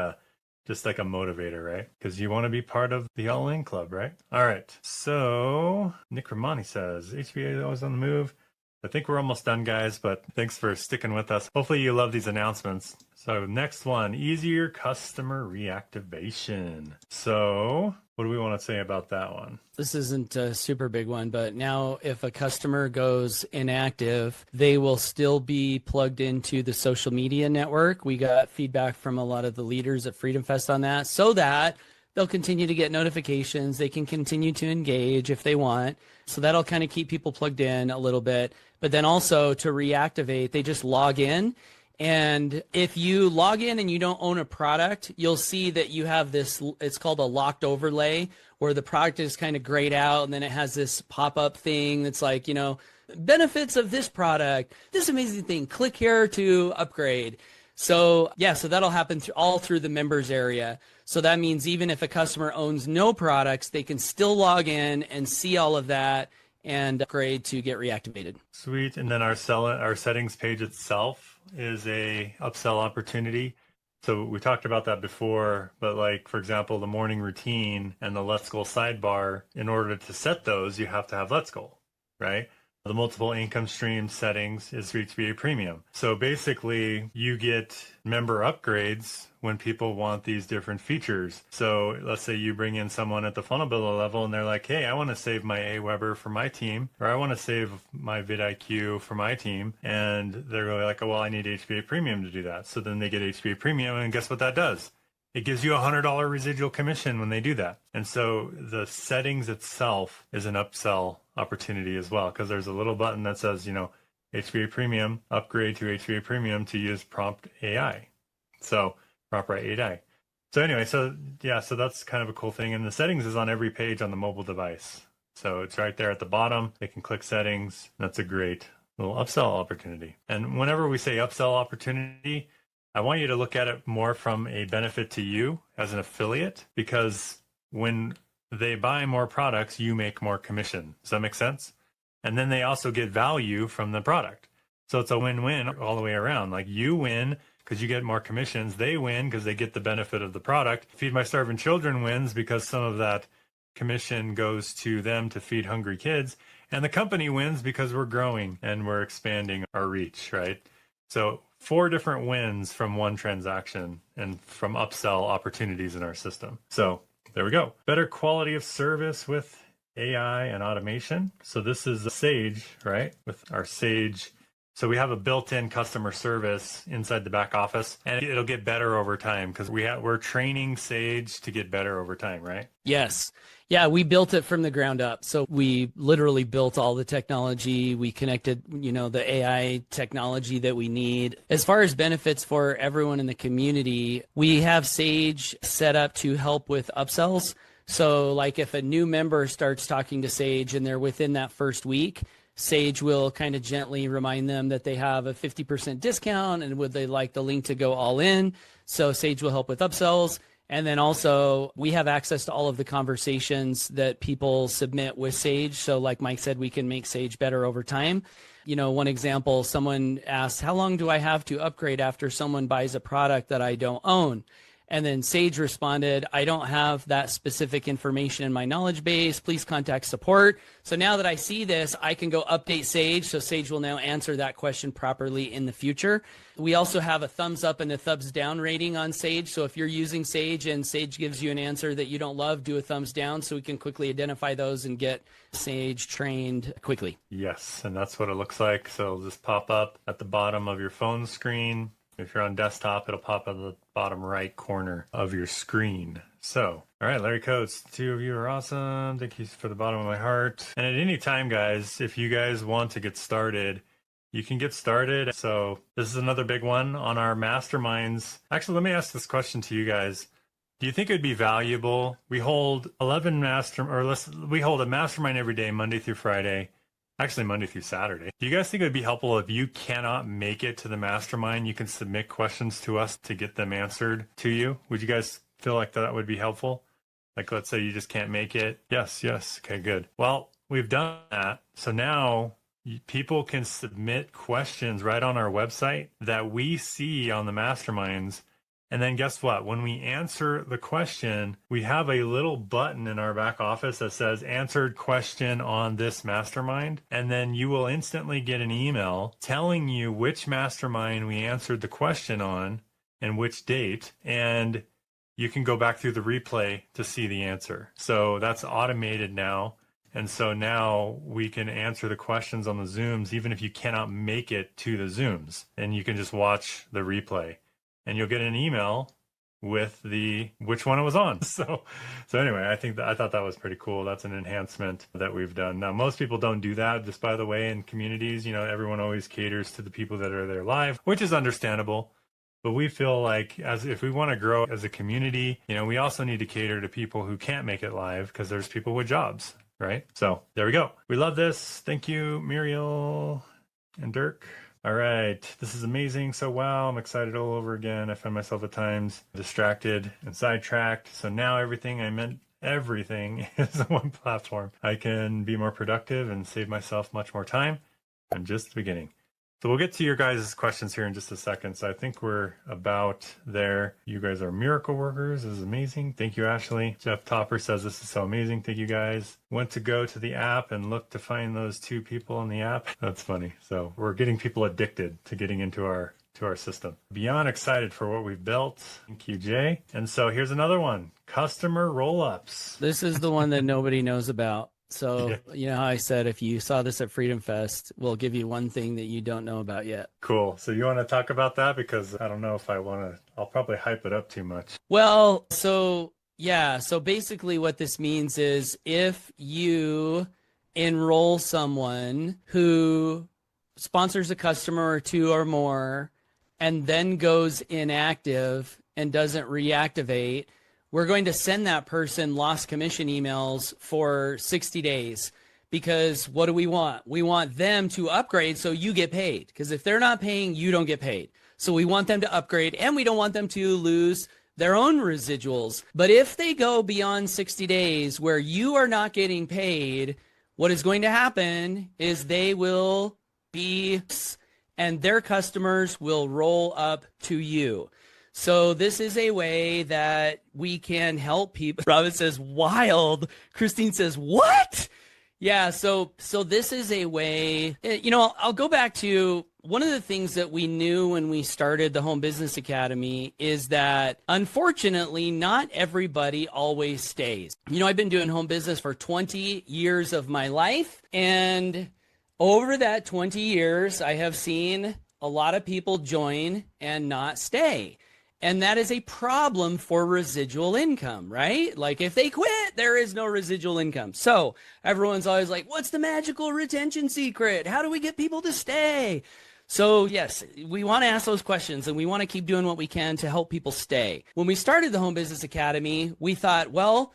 just like a motivator, right? Because you want to be part of the all-in club, right? All right. So Nick Romani says, HBA is always on the move. I think we're almost done, guys, but thanks for sticking with us. Hopefully you love these announcements. So next one, easier customer reactivation. So what do we want to say about that one? This isn't a super big one, but now if a customer goes inactive, they will still be plugged into the social media network. We got feedback from a lot of the leaders at Freedom Fest on that, so that they'll continue to get notifications. They can continue to engage if they want. So that'll kind of keep people plugged in a little bit. But then also to reactivate, they just log in. And if you log in and you don't own a product, you'll see that you have this, it's called a locked overlay, where the product is kind of grayed out, and then it has this pop-up thing that's like, benefits of this product, this amazing thing, click here to upgrade. So yeah, so that'll happen all through the members area. So that means even if a customer owns no products, they can still log in and see all of that and upgrade to get reactivated. Sweet. And then our settings page itself is a upsell opportunity. So we talked about that before, but like, for example, the morning routine and the Let's Goal sidebar, in order to set those, you have to have Let's Goal, right? The multiple income stream settings is for HBA Premium. So basically, you get member upgrades when people want these different features. So let's say you bring in someone at the funnel builder level and they're like, hey, I want to save my Aweber for my team, or I want to save my vidIQ for my team. And they're like, oh, well, I need HBA Premium to do that. So then they get HBA Premium, and guess what that does? It gives you a $100 residual commission when they do that. And so the settings itself is an upsell opportunity as well, because there's a little button that says, HBA Premium, upgrade to HBA Premium to use Prompt AI. So PromptWrite AI. So anyway, so that's kind of a cool thing. And the settings is on every page on the mobile device. So it's right there at the bottom. They can click settings. That's a great little upsell opportunity. And whenever we say upsell opportunity, I want you to look at it more from a benefit to you as an affiliate, because when they buy more products, you make more commission. Does that make sense? And then they also get value from the product. So it's a win-win all the way around. Like, you win because you get more commissions. They win because they get the benefit of the product. Feed My Starving Children wins because some of that commission goes to them to feed hungry kids. And the company wins because we're growing and we're expanding our reach, right? So 4 different wins from one transaction and from upsell opportunities in our system. So there we go. Better quality of service with AI and automation. So this is Sage, right? With our Sage. So we have a built-in customer service inside the back office, and it'll get better over time because we're training Sage to get better over time, right? Yes. Yeah, we built it from the ground up. So we literally built all the technology. We connected, the AI technology that we need. As far as benefits for everyone in the community, we have Sage set up to help with upsells. So like if a new member starts talking to Sage and they're within that first week, Sage will kind of gently remind them that they have a 50% discount and would they like the link to go all in. So Sage will help with upsells. And then also we have access to all of the conversations that people submit with Sage. So like Mike said, we can make Sage better over time. One example, someone asked, how long do I have to upgrade after someone buys a product that I don't own? And then Sage responded, I don't have that specific information in my knowledge base. Please contact support. So now that I see this, I can go update Sage. So Sage will now answer that question properly in the future. We also have a thumbs up and a thumbs down rating on Sage. So if you're using Sage and Sage gives you an answer that you don't love, do a thumbs down so we can quickly identify those and get Sage trained quickly. Yes, and that's what it looks like. So it'll just pop up at the bottom of your phone screen. If you're on desktop, it'll pop up at the bottom right corner of your screen. So, all right, Larry Coates, 2 of you are awesome. Thank you for the bottom of my heart. And at any time, guys, if you guys want to get started, you can get started. So this is another big one on our masterminds. Actually, let me ask this question to you guys. Do you think it would be valuable? We hold we hold a mastermind every day, Monday through Friday. Actually, Monday through Saturday. Do you guys think it would be helpful if you cannot make it to the mastermind, you can submit questions to us to get them answered to you? Would you guys feel like that would be helpful? Like, let's say you just can't make it. Yes. Okay, good. Well, we've done that. So now people can submit questions right on our website that we see on the masterminds. And then guess what? When we answer the question, we have a little button in our back office that says answered question on this mastermind. And then you will instantly get an email telling you which mastermind we answered the question on and which date. And you can go back through the replay to see the answer. So that's automated now. And so now we can answer the questions on the Zooms, even if you cannot make it to the Zooms. And you can just watch the replay. And you'll get an email with which one it was on. So anyway, I thought that was pretty cool. That's an enhancement that we've done. Now, most people don't do that, just by the way, in communities. Everyone always caters to the people that are there live, which is understandable. But we feel like if we want to grow as a community, we also need to cater to people who can't make it live because there's people with jobs, right? So there we go. We love this. Thank you, Muriel and Dirk. All right, this is amazing. So wow, I'm excited all over again. I find myself at times distracted and sidetracked. So now everything everything is on one platform. I can be more productive and save myself much more time. I'm just beginning. So we'll get to your guys' questions here in just a second. So I think we're about there. You guys are miracle workers. This is amazing. Thank you, Ashley. Jeff Topper says this is so amazing. Thank you, guys. Went to go to the app and look to find those 2 people in the app. That's funny. So we're getting people addicted to getting into our system. Beyond excited for what we've built. Thank you, Jay. And so here's another one. Customer roll-ups. This is the one that nobody knows about. So, you know how I said, if you saw this at Freedom Fest, we'll give you one thing that you don't know about yet. Cool. So you want to talk about that? Because I don't know if I want to, I'll probably hype it up too much. Well, so basically what this means is if you enroll someone who sponsors a customer or 2 or more and then goes inactive and doesn't reactivate, we're going to send that person lost commission emails for 60 days because what do we want? We want them to upgrade so you get paid, because if they're not paying, you don't get paid. So we want them to upgrade, and we don't want them to lose their own residuals. But if they go beyond 60 days where you are not getting paid, what is going to happen is they will be, and their customers will roll up to you. So this is a way that we can help people. Robin says, wild. Christine says, what? Yeah, so this is a way, you know, I'll go back to one of the things that we knew when we started the Home Business Academy is that, unfortunately, not everybody always stays. You know, I've been doing home business for 20 years of my life, and over that 20 years, I have seen a lot of people join and not stay. And that is a problem for residual income, right? Like if they quit, there is no residual income. So everyone's always like, what's the magical retention secret? How do we get people to stay? So yes, we want to ask those questions and we want to keep doing what we can to help people stay. When we started the Home Business Academy, we thought, well,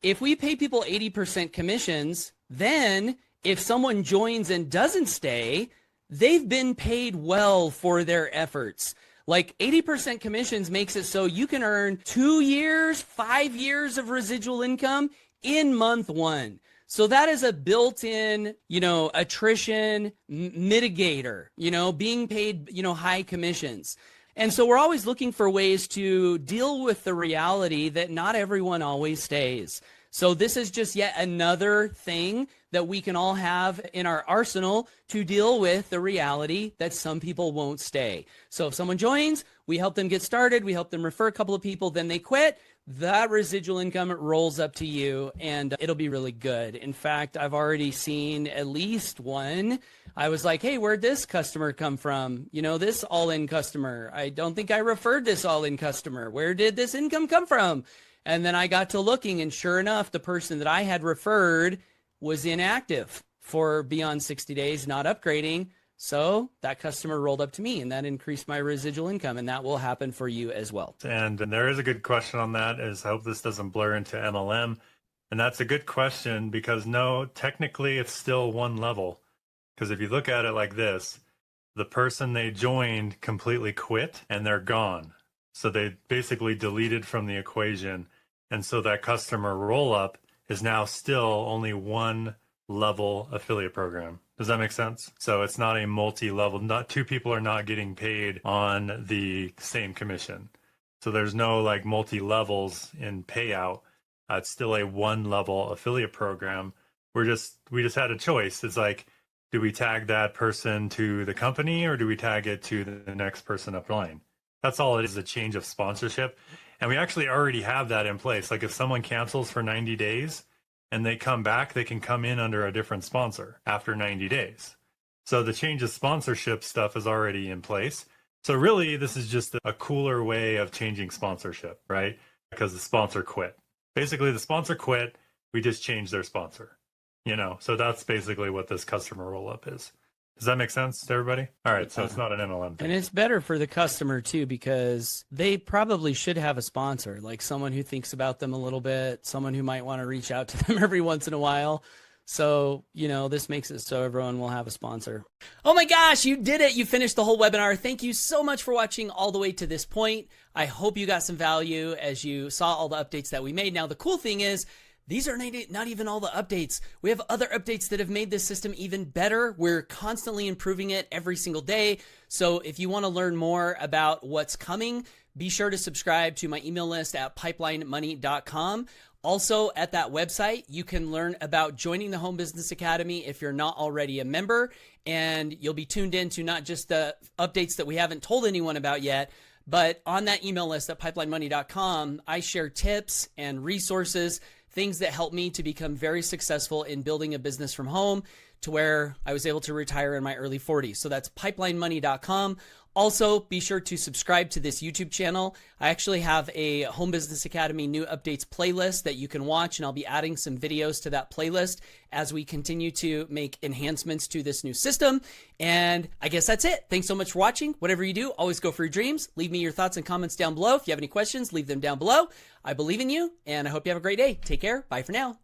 if we pay people 80% commissions, then if someone joins and doesn't stay, they've been paid well for their efforts. Like 80% commissions makes it so you can earn 2 years, 5 years of residual income in month 1. So that is a built-in, you know, attrition mitigator, you know, being paid, you know, high commissions. And so we're always looking for ways to deal with the reality that not everyone always stays. So this is just yet another thing that we can all have in our arsenal to deal with the reality that some people won't stay. So if someone joins, we help them get started, we help them refer a couple of people, then they quit. That residual income rolls up to you and it'll be really good. In fact, I've already seen at least one. I was like, hey, where'd this customer come from? You know, this all-in customer. I don't think I referred this all-in customer. Where did this income come from? And then I got to looking, and sure enough, the person that I had referred was inactive for beyond 60 days, not upgrading. So that customer rolled up to me, and that increased my residual income, and that will happen for you as well. And there is a good question on that, is I hope this doesn't blur into MLM. And that's a good question because no, technically it's still one level. Because if you look at it like this, the person they joined completely quit and they're gone. So they basically deleted from the equation. And so that customer roll up is now still only one level affiliate program. Does that make sense? So it's not a multi-level, not 2 people are not getting paid on the same commission. So there's no like multi-levels in payout. It's still a 1-level affiliate program. We just had a choice. It's like, do we tag that person to the company or do we tag it to the next person upline? That's all it is, a change of sponsorship. And we actually already have that in place. Like if someone cancels for 90 days and they come back, they can come in under a different sponsor after 90 days. So the change of sponsorship stuff is already in place. So really, this is just a cooler way of changing sponsorship, right? Because the sponsor quit. Basically, the sponsor quit. We just changed their sponsor, you know? So that's basically what this customer roll-up is. Does that make sense to everybody? All right, so it's not an MLM thing. And it's better for the customer too, because they probably should have a sponsor, like someone who thinks about them a little bit, someone who might want to reach out to them every once in a while. So, you know, this makes it so everyone will have a sponsor. Oh my gosh, you did it. You finished the whole webinar. Thank you so much for watching all the way to this point. I hope you got some value as you saw all the updates that we made. Now, the cool thing is, These are not even all the updates. We have other updates that have made this system even better. We're constantly improving it every single day. So if you want to learn more about what's coming, be sure to subscribe to my email list at pipelinemoney.com. Also, at that website, you can learn about joining the Home Business Academy if you're not already a member, and you'll be tuned in to not just the updates that we haven't told anyone about yet, but on that email list at pipelinemoney.com, I share tips and resources, things that help me to become very successful in building a business from home to where I was able to retire in my early 40s. So that's pipelinemoney.com. Also, be sure to subscribe to this YouTube channel. I actually have a Home Business Academy New Updates playlist that you can watch, and I'll be adding some videos to that playlist as we continue to make enhancements to this new system. And I guess that's it. Thanks so much for watching. Whatever you do, always go for your dreams. Leave me your thoughts and comments down below. If you have any questions, leave them down below. I believe in you, and I hope you have a great day. Take care. Bye for now.